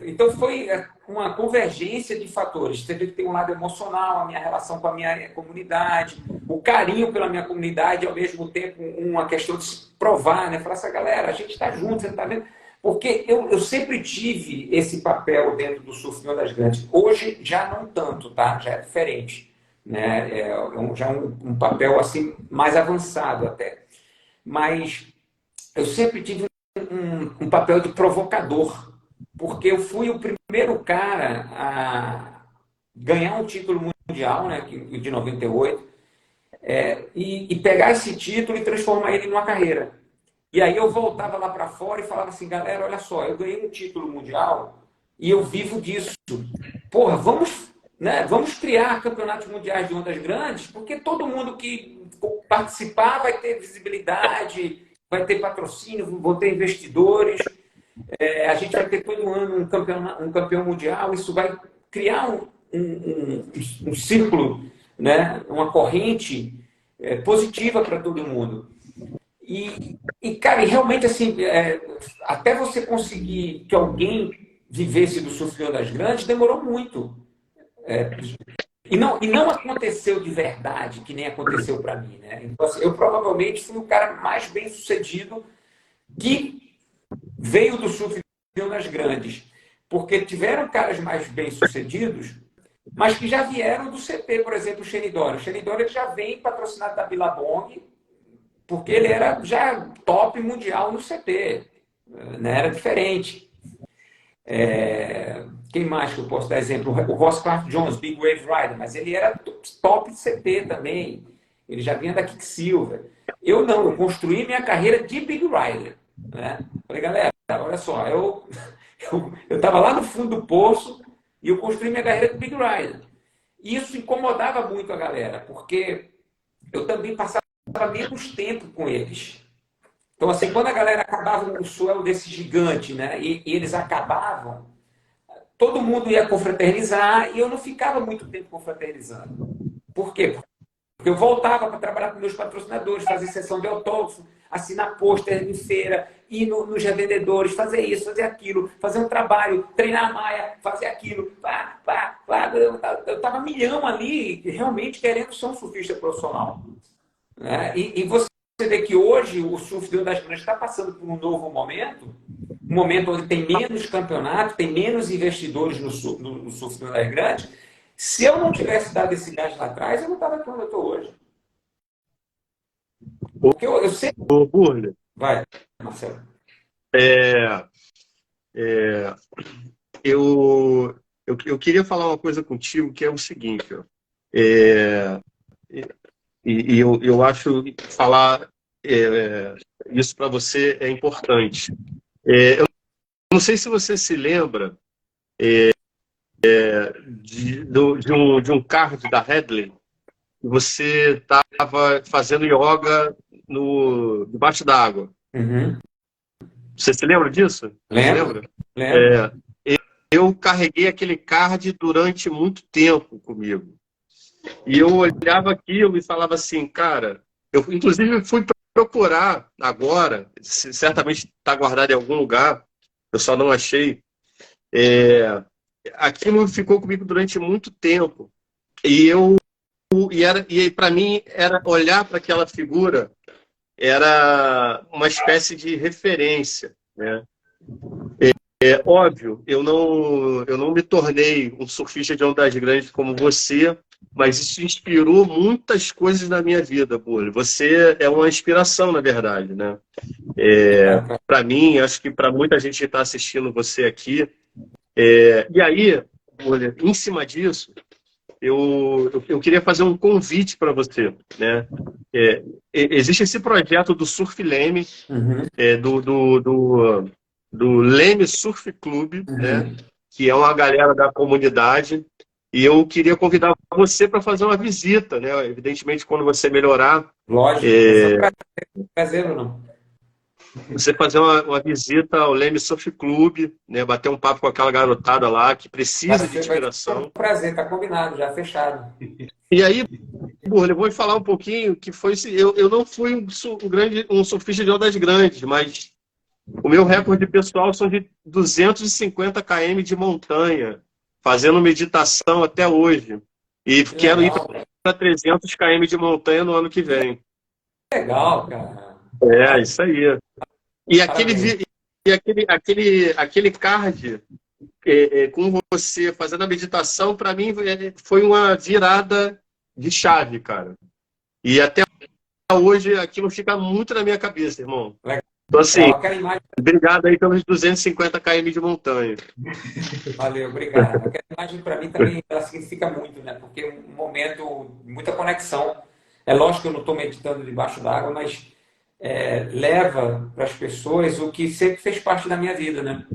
então foi uma convergência de fatores. Você vê que tem um lado emocional, a minha relação com a minha comunidade, o carinho pela minha comunidade, ao mesmo tempo uma questão de se provar, né? Falar assim, galera, a gente está junto, você não está vendo? Porque eu sempre tive esse papel dentro do surf de ondas grandes. Hoje já não tanto, tá? Já é diferente, né? Já um papel assim mais avançado até. Mas eu sempre tive um papel de provocador, porque eu fui o primeiro cara a ganhar um título mundial, né, de 98, e pegar esse título e transformar ele numa carreira. E aí eu voltava lá para fora e falava assim, galera, olha só, eu ganhei um título mundial e eu vivo disso. Porra, vamos, né, vamos criar campeonatos mundiais de ondas grandes, porque todo mundo que participar vai ter visibilidade, vai ter patrocínio, vão ter investidores, a gente vai ter todo ano um campeão mundial, isso vai criar um círculo, né, uma corrente positiva para todo mundo. Cara, e realmente, assim, até você conseguir que alguém vivesse do surf de ondas grandes, demorou muito. E não aconteceu de verdade, que nem aconteceu para mim, né? Então, assim, eu provavelmente fui o cara mais bem sucedido que veio do surf de ondas grandes. Porque tiveram caras mais bem sucedidos, mas que já vieram do CT, por exemplo, o Shenidori. O Shenidori já vem patrocinado da Billabong, porque ele era já top mundial no CT, né? Era diferente. Quem mais que eu posso dar exemplo? O Ross Clark Jones, Big Wave Rider, mas ele era top de CT também. Ele já vinha da Quicksilver. Eu não, eu construí minha carreira de Big Rider, né? Falei, galera, olha só, eu estava lá no fundo do poço e eu construí minha carreira de Big Rider. E isso incomodava muito a galera, porque eu também passava menos tempo com eles. Então, assim, quando a galera acabava no swell desse gigante, né, e eles acabavam, todo mundo ia confraternizar e eu não ficava muito tempo confraternizando. Por quê? Porque eu voltava para trabalhar com meus patrocinadores, fazer sessão de autógrafo, assinar pôster em feira, ir nos revendedores, fazer isso, fazer aquilo, fazer um trabalho, treinar a maia, fazer aquilo. Eu estava milhão ali, realmente querendo ser um surfista profissional. Né? E você vê que hoje o surf de ondas grandes está passando por um novo momento, um momento onde tem menos campeonato, tem menos investidores no surf de ondas grandes. Se eu não tivesse dado esse gás lá atrás, eu não estava aqui onde eu estou hoje. Porque eu sempre... Ô, Burle, Vai, Marcelo. Eu queria falar uma coisa contigo, que é o seguinte, ó. Eu acho que falar isso para você é importante. Eu não sei se você se lembra de um card da Headley. Você estava fazendo yoga debaixo d'água. Uhum. Você se lembra disso? Lembro. Eu carreguei aquele card durante muito tempo comigo. E eu olhava aquilo e falava assim, cara, eu inclusive fui procurar agora, certamente está guardado em algum lugar, eu só não achei. Aquilo ficou comigo durante muito tempo. E para mim era olhar para aquela figura, era uma espécie de referência, né? Óbvio, eu não me tornei um surfista de ondas grandes como você, mas isso inspirou muitas coisas na minha vida, Burle. Você é uma inspiração, na verdade, né? Para mim, acho que para muita gente que está assistindo você aqui. E aí, Burle, em cima disso, eu queria fazer um convite para você, né? Existe esse projeto do Surf Leme, do Leme Surf Club, né? Que é uma galera da comunidade. E eu queria convidar você para fazer uma visita, né? Evidentemente, quando você melhorar. Lógico, prazer ou não? Você fazer uma visita ao Leme Surf Club, né? Bater um papo com aquela garotada lá que precisa de inspiração. Vai ser um prazer, tá combinado, já fechado. E aí, Burle, eu vou falar um pouquinho que foi. Eu não fui um surfista de ondas grandes, mas O meu recorde pessoal são de 250 km de montanha, fazendo meditação até hoje. E Que quero ir legal, cara. para 300 km de montanha no ano que vem. Que legal, cara. É, isso aí. E aquele, Parabéns. aquele card com você fazendo a meditação, para mim, foi uma virada de chave, cara. E até hoje aquilo fica muito na minha cabeça, irmão. Então, assim, Legal. Aquela imagem, obrigado aí pelos 250 km de montanha. valeu, obrigado. Aquela imagem para mim também ela significa muito, né? Porque é um momento, muita conexão. É lógico que eu não estou meditando debaixo d'água, mas leva para as pessoas o que sempre fez parte da minha vida, né?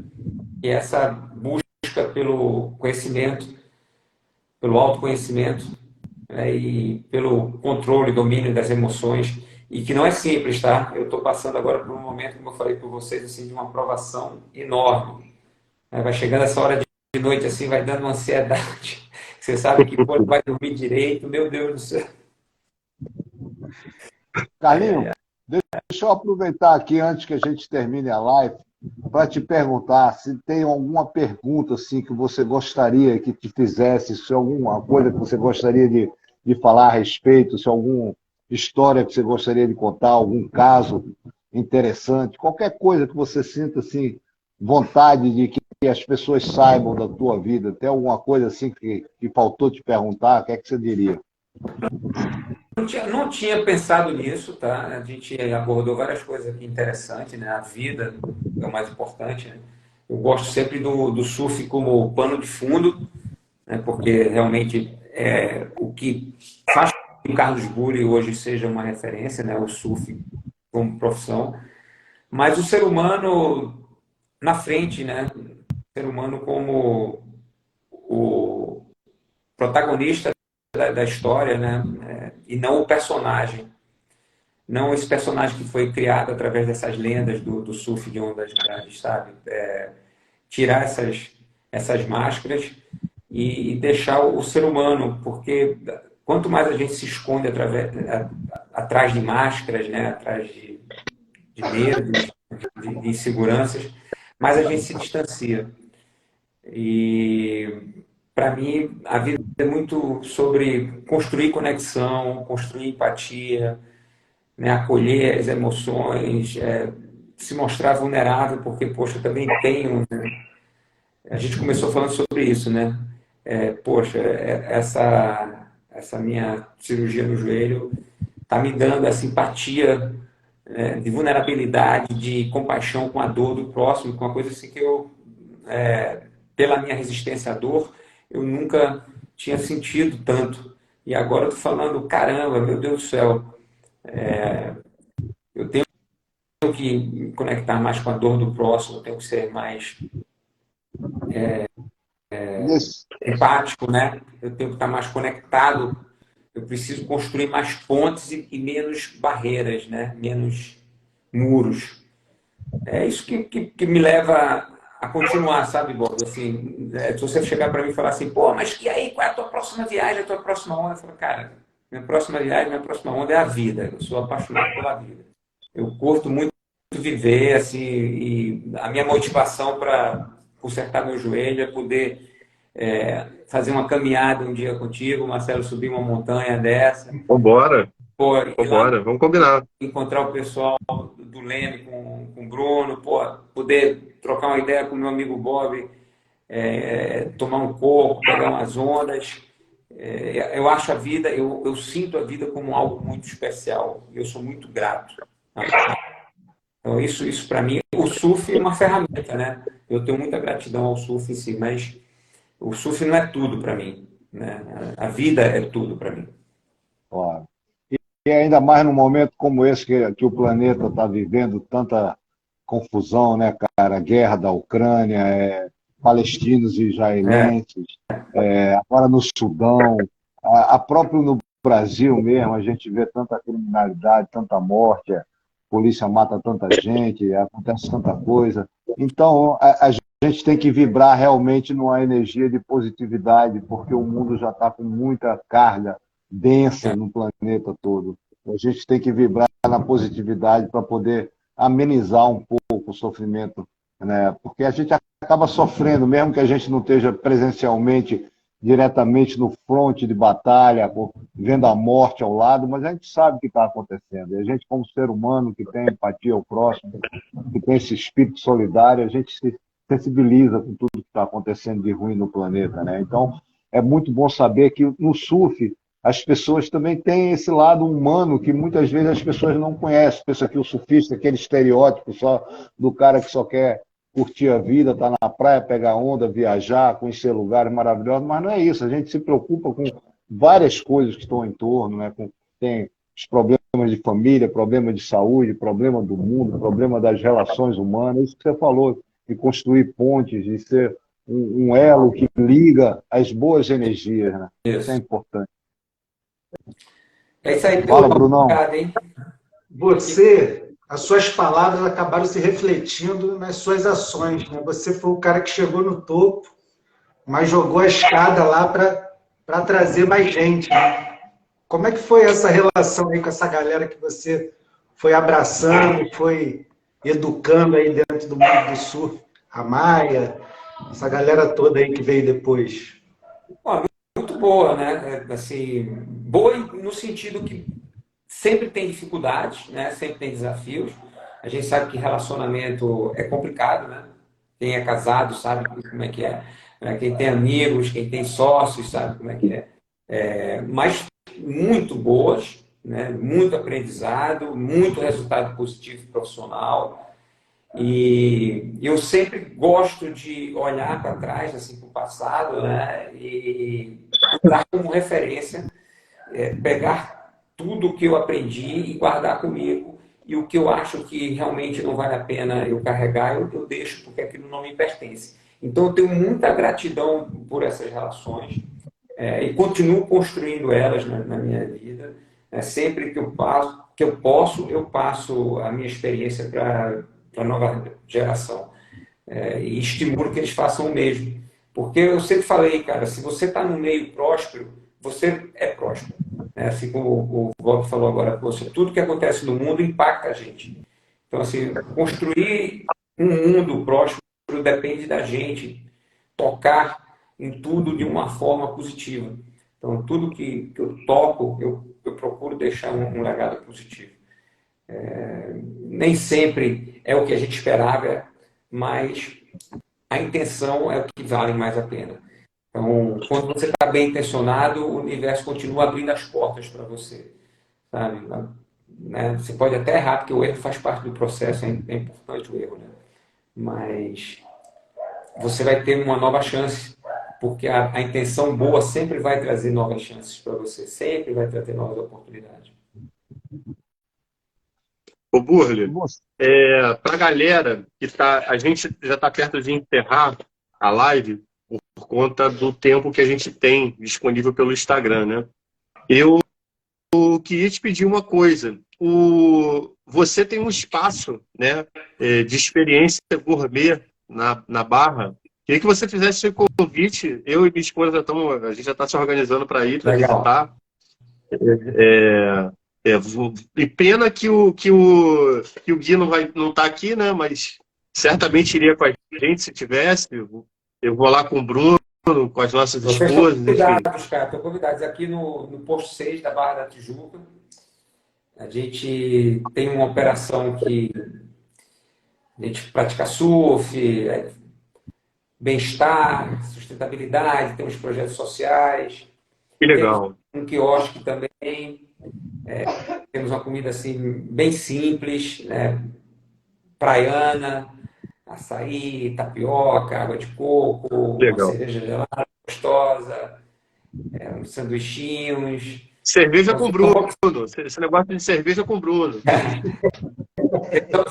E essa busca pelo conhecimento, pelo autoconhecimento, né? E pelo controle, domínio das emoções. E que não é simples, tá? Eu estou passando agora por um momento, como eu falei para vocês, assim, de uma aprovação enorme. Vai chegando essa hora de noite, assim, vai dando uma ansiedade. Você sabe que pô, não vai dormir direito, meu Deus do céu. Carlinhos, deixa eu aproveitar aqui, antes que a gente termine a live, para te perguntar se tem alguma pergunta assim, que você gostaria que te fizesse, se alguma coisa que você gostaria de falar a respeito, se alguma história que você gostaria de contar, algum caso interessante, qualquer coisa que você sinta assim, vontade de que as pessoas saibam da tua vida. Tem alguma coisa assim que faltou te perguntar? O que é que você diria? Não tinha pensado nisso, tá? A gente abordou várias coisas aqui interessantes, né? A vida é o mais importante, né? Eu gosto sempre do surf como pano de fundo, né? Porque realmente é o que faz com que o Carlos Buri hoje seja uma referência, né? O surf como profissão. Mas o ser humano na frente, né? O ser humano como o protagonista da história, né? E não o personagem. Não esse personagem que foi criado através dessas lendas do surf de ondas grandes, sabe? Tirar essas máscaras e deixar o ser humano, porque quanto mais a gente se esconde atrás de máscaras, né? Atrás de medos, de inseguranças, mais a gente se distancia. E para mim, a vida é muito sobre construir conexão, construir empatia, né, acolher as emoções, se mostrar vulnerável, porque, poxa, eu também tenho. Né? A gente começou falando sobre isso, né? Poxa, essa minha cirurgia no joelho está me dando essa empatia, de vulnerabilidade, de compaixão com a dor do próximo, com uma coisa assim que eu, pela minha resistência à dor, eu nunca tinha sentido tanto. E agora eu tô falando, caramba, meu Deus do céu, eu tenho que me conectar mais com a dor do próximo, eu tenho que ser mais Nesse, empático, né? Eu tenho que estar mais conectado, eu preciso construir mais pontes e menos barreiras, né? Menos muros. É isso que me leva a continuar, sabe, Bob? Assim, se você chegar para mim e falar assim, pô, mas e aí, qual é a tua próxima viagem, a tua próxima onda? Eu falo, cara, minha próxima viagem, minha próxima onda é a vida. Eu sou apaixonado pela vida. Eu curto muito viver, assim, e a minha motivação para consertar meu joelho é poder fazer uma caminhada um dia contigo, Marcelo, subir uma montanha dessa, Vambora, pô, ir lá vambora, vamos combinar. encontrar o pessoal do Leme com o Bruno, pô, poder trocar uma ideia com o meu amigo Bob, tomar um coco, pegar umas ondas. Eu acho a vida, eu sinto a vida como algo muito especial. Eu sou muito grato. Então, isso para mim, o surf é uma ferramenta, né? Eu tenho muita gratidão ao surf em si, mas o surf não é tudo para mim, né? A vida é tudo para mim. claro. E ainda mais num momento como esse que o planeta está vivendo, tanta confusão, né, cara? Guerra da Ucrânia, palestinos e É, israelenses, agora no Sudão, a próprio no Brasil mesmo, a gente vê tanta criminalidade, tanta morte, a polícia mata tanta gente, acontece tanta coisa. Então, a gente tem que vibrar realmente numa energia de positividade, porque o mundo já está com muita carga densa no planeta todo. A gente tem que vibrar na positividade para poder amenizar um pouco com o sofrimento, né? Porque a gente acaba sofrendo, mesmo que a gente não esteja presencialmente, diretamente no fronte de batalha, vendo a morte ao lado, mas a gente sabe o que está acontecendo. E a gente, como ser humano que tem empatia ao próximo, que tem esse espírito solidário, a gente se sensibiliza com tudo que está acontecendo de ruim no planeta, né? Então, é muito bom saber que no surf as pessoas também têm esse lado humano que muitas vezes as pessoas não conhecem. Pensa que o surfista, aquele estereótipo só do cara que só quer curtir a vida, estar na praia, pegar onda, viajar, conhecer lugares maravilhosos, mas não é isso. A gente se preocupa com várias coisas que estão em torno, né? Tem os problemas de família, problema de saúde, problema do mundo, problema das relações humanas, isso que você falou, de construir pontes, de ser um elo que liga as boas energias, né? Isso é importante. É isso aí, Fala, Brunão. obrigado, hein? As suas palavras acabaram se refletindo nas suas ações, né? Você foi o cara que chegou no topo, mas jogou a escada lá para trazer mais gente, né? Como é que foi essa relação aí com essa galera que você foi abraçando, foi educando aí dentro do mundo do surf? A Maia, essa galera toda aí que veio depois. Muito boa, né? Assim, boa no sentido que sempre tem dificuldades, né? Sempre tem desafios. A gente sabe que relacionamento é complicado, né? Quem é casado sabe como é que é. Quem tem amigos, quem tem sócios sabe como é que é. Mas muito boas, né? Muito aprendizado, muito resultado positivo profissional. E eu sempre gosto de olhar para trás, assim, para o passado, né? E usar como referência, pegar tudo que eu aprendi e guardar comigo. E o que eu acho que realmente não vale a pena eu carregar, eu deixo, porque aquilo não me pertence. Então, eu tenho muita gratidão por essas relações e continuo construindo elas na minha vida. Sempre que eu posso, eu passo a minha experiência para a nova geração. E estimulo que eles façam o mesmo. Porque eu sempre falei, cara, se você está num meio próspero, você é próspero. Assim como o Bob falou agora, tudo que acontece no mundo impacta a gente. Então, assim, construir um mundo próspero depende da gente tocar em tudo de uma forma positiva. Então, tudo que eu toco, eu procuro deixar um legado positivo. Nem sempre é o que a gente esperava, mas a intenção é o que vale mais a pena. Então, quando você está bem intencionado, o universo continua abrindo as portas para você, sabe? Né? Você pode até errar, porque o erro faz parte do processo, é importante o erro, né? Mas você vai ter uma nova chance, porque a intenção boa sempre vai trazer novas chances para você, sempre vai trazer novas oportunidades. Ô, Burle, para a galera que a gente já está perto de encerrar a live por conta do tempo que a gente tem disponível pelo Instagram, né? Eu queria te pedir uma coisa. Você tem um espaço, né, de experiência gourmet na Barra. Queria que você fizesse esse convite. Eu e minha esposa a gente já está se organizando para ir, para visitar. E pena que o Gui não tá aqui, né? Mas certamente iria com a gente se tivesse. Eu vou lá com o Bruno, com as nossas esposas. Estão convidados aqui no posto 6 da Barra da Tijuca. A gente tem uma operação que a gente pratica surf, bem-estar, sustentabilidade, temos projetos sociais. Que legal. Temos um quiosque também. Temos uma comida assim bem simples, né? Praiana, açaí, tapioca, água de coco, legal. Uma cerveja gelada gostosa, uns sanduichinhos. Cerveja com Bruno. Esse negócio de cerveja com Bruno.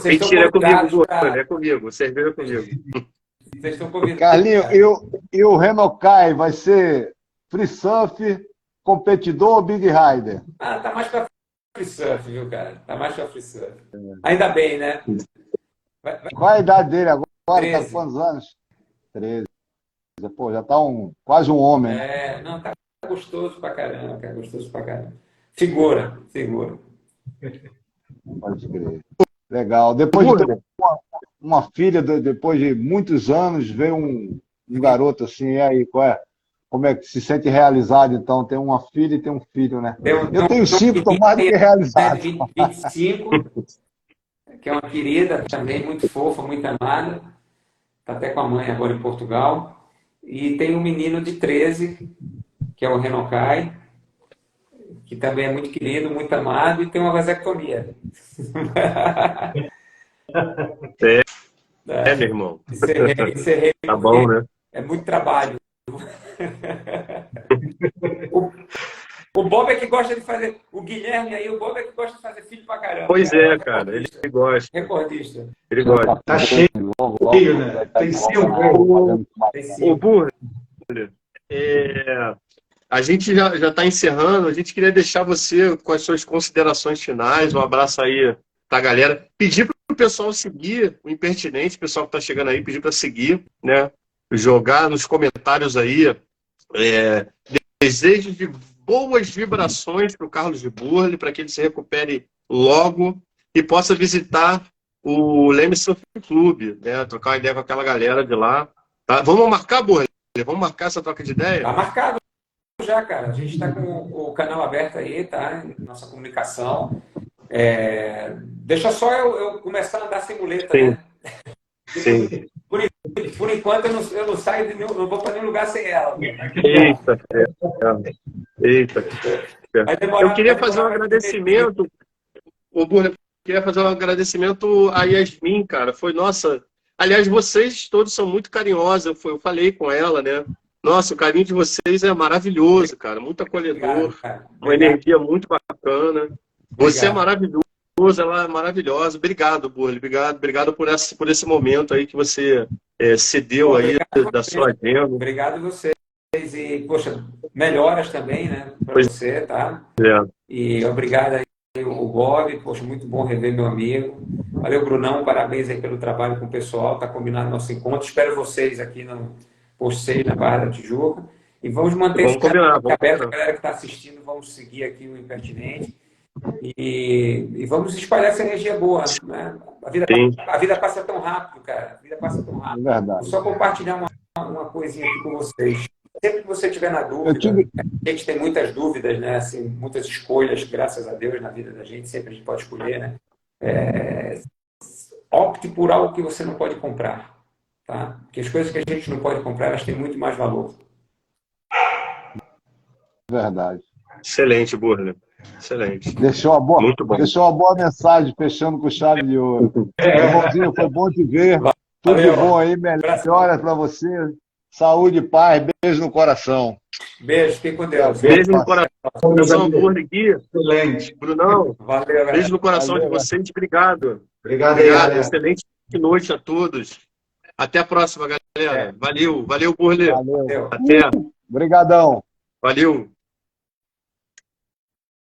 Mentira, é comigo, é comigo. Cerveja comigo. Vocês estão convidados. Carlinho, e o Renocai vai ser free surf, competidor ou big rider? Tá mais pra free surf, viu, cara? Tá mais pra free surf. Ainda bem, né? Qual a idade dele agora? 13. Tá com quantos anos? 13. Pô, já tá quase um homem. Não, tá gostoso pra caramba, cara. Gostoso pra caramba. Figura. Pode crer. Legal. Depois de ter uma filha depois de muitos anos, veio um garoto assim, e aí, qual é? Como é que se sente realizado, então? Tem uma filha e tem um filho, né? Eu tenho 5, estou mais do que realizado. 25, que é uma querida também, muito fofa, muito amada. Está até com a mãe agora em Portugal. E tem um menino de 13, que é o Renocai, que também é muito querido, muito amado, e tem uma vasectomia. Meu irmão. Encerrei, Tá bom, né? é muito trabalho. O Bob é que gosta de fazer. O Guilherme aí, o Bob é que gosta de fazer filho pra caramba. Pois é, cara. Ele gosta. Recordista. Ele gosta. Tá cheio, né? Tem 5. O Burle, a gente já está encerrando. A gente queria deixar você com as suas considerações finais. Um abraço aí pra galera. Pedir para o pessoal seguir o Impertinente, o pessoal que está chegando aí, pedir para seguir, né? Jogar nos comentários aí desejos de boas vibrações para o Carlos de Burle, para que ele se recupere logo e possa visitar o Leme Surf Club, né? Trocar uma ideia com aquela galera de lá. Tá? Vamos marcar, Burle? Vamos marcar essa troca de ideia? Tá marcado já, cara. A gente está com o canal aberto aí, tá? Nossa comunicação. Deixa só eu começar a andar sem muleta, Sim. né? Sim. Por enquanto eu não saio, não vou para nenhum lugar sem ela. Eita. Eu queria fazer um agradecimento. O Burle, queria fazer um agradecimento a Yasmin, cara. Foi, nossa. Aliás, vocês todos são muito carinhosos. Eu falei com ela, né? Nossa, o carinho de vocês é maravilhoso, cara. Muito acolhedor. Obrigado, uma energia muito bacana. Você é maravilhoso, ela é maravilhosa. Obrigado, Burle. Obrigado por esse momento aí que você cedeu aí da sua agenda. Obrigado a vocês. E, poxa, melhoras também, né? Para você, tá? E obrigado aí, o Bob. Poxa, muito bom rever meu amigo. Valeu, Brunão. Parabéns aí pelo trabalho com o pessoal. Tá combinado nosso encontro. Espero vocês aqui no Posto 6, na Barra da Tijuca. E vamos manter esse canal aberto. A galera que está assistindo, vamos seguir aqui o Impertinente. E vamos espalhar essa energia boa, né? A vida passa tão rápido, cara. A vida passa tão rápido. É verdade. Vou só compartilhar uma coisinha aqui com vocês. Sempre que você tiver na dúvida, a gente tem muitas dúvidas, né? Assim, muitas escolhas, graças a Deus, na vida da gente. Sempre a gente pode escolher, né? Opte por algo que você não pode comprar, tá? Porque as coisas que a gente não pode comprar, elas têm muito mais valor. Verdade. Excelente, Burle. Excelente. Deixou uma boa mensagem, fechando com chave de ouro. Irmãozinho, foi bom te ver. Tudo de bom aí, melhoras para você. Saúde, paz, beijo no coração. Beijo, fique com Deus. Beijo no coração, Burle aqui. Excelente. Brunão, valeu, beijo no coração de vocês. Obrigado. Obrigado aí, excelente noite a todos. Até a próxima, galera. Valeu, Burle. Valeu. Até. Obrigadão. Valeu.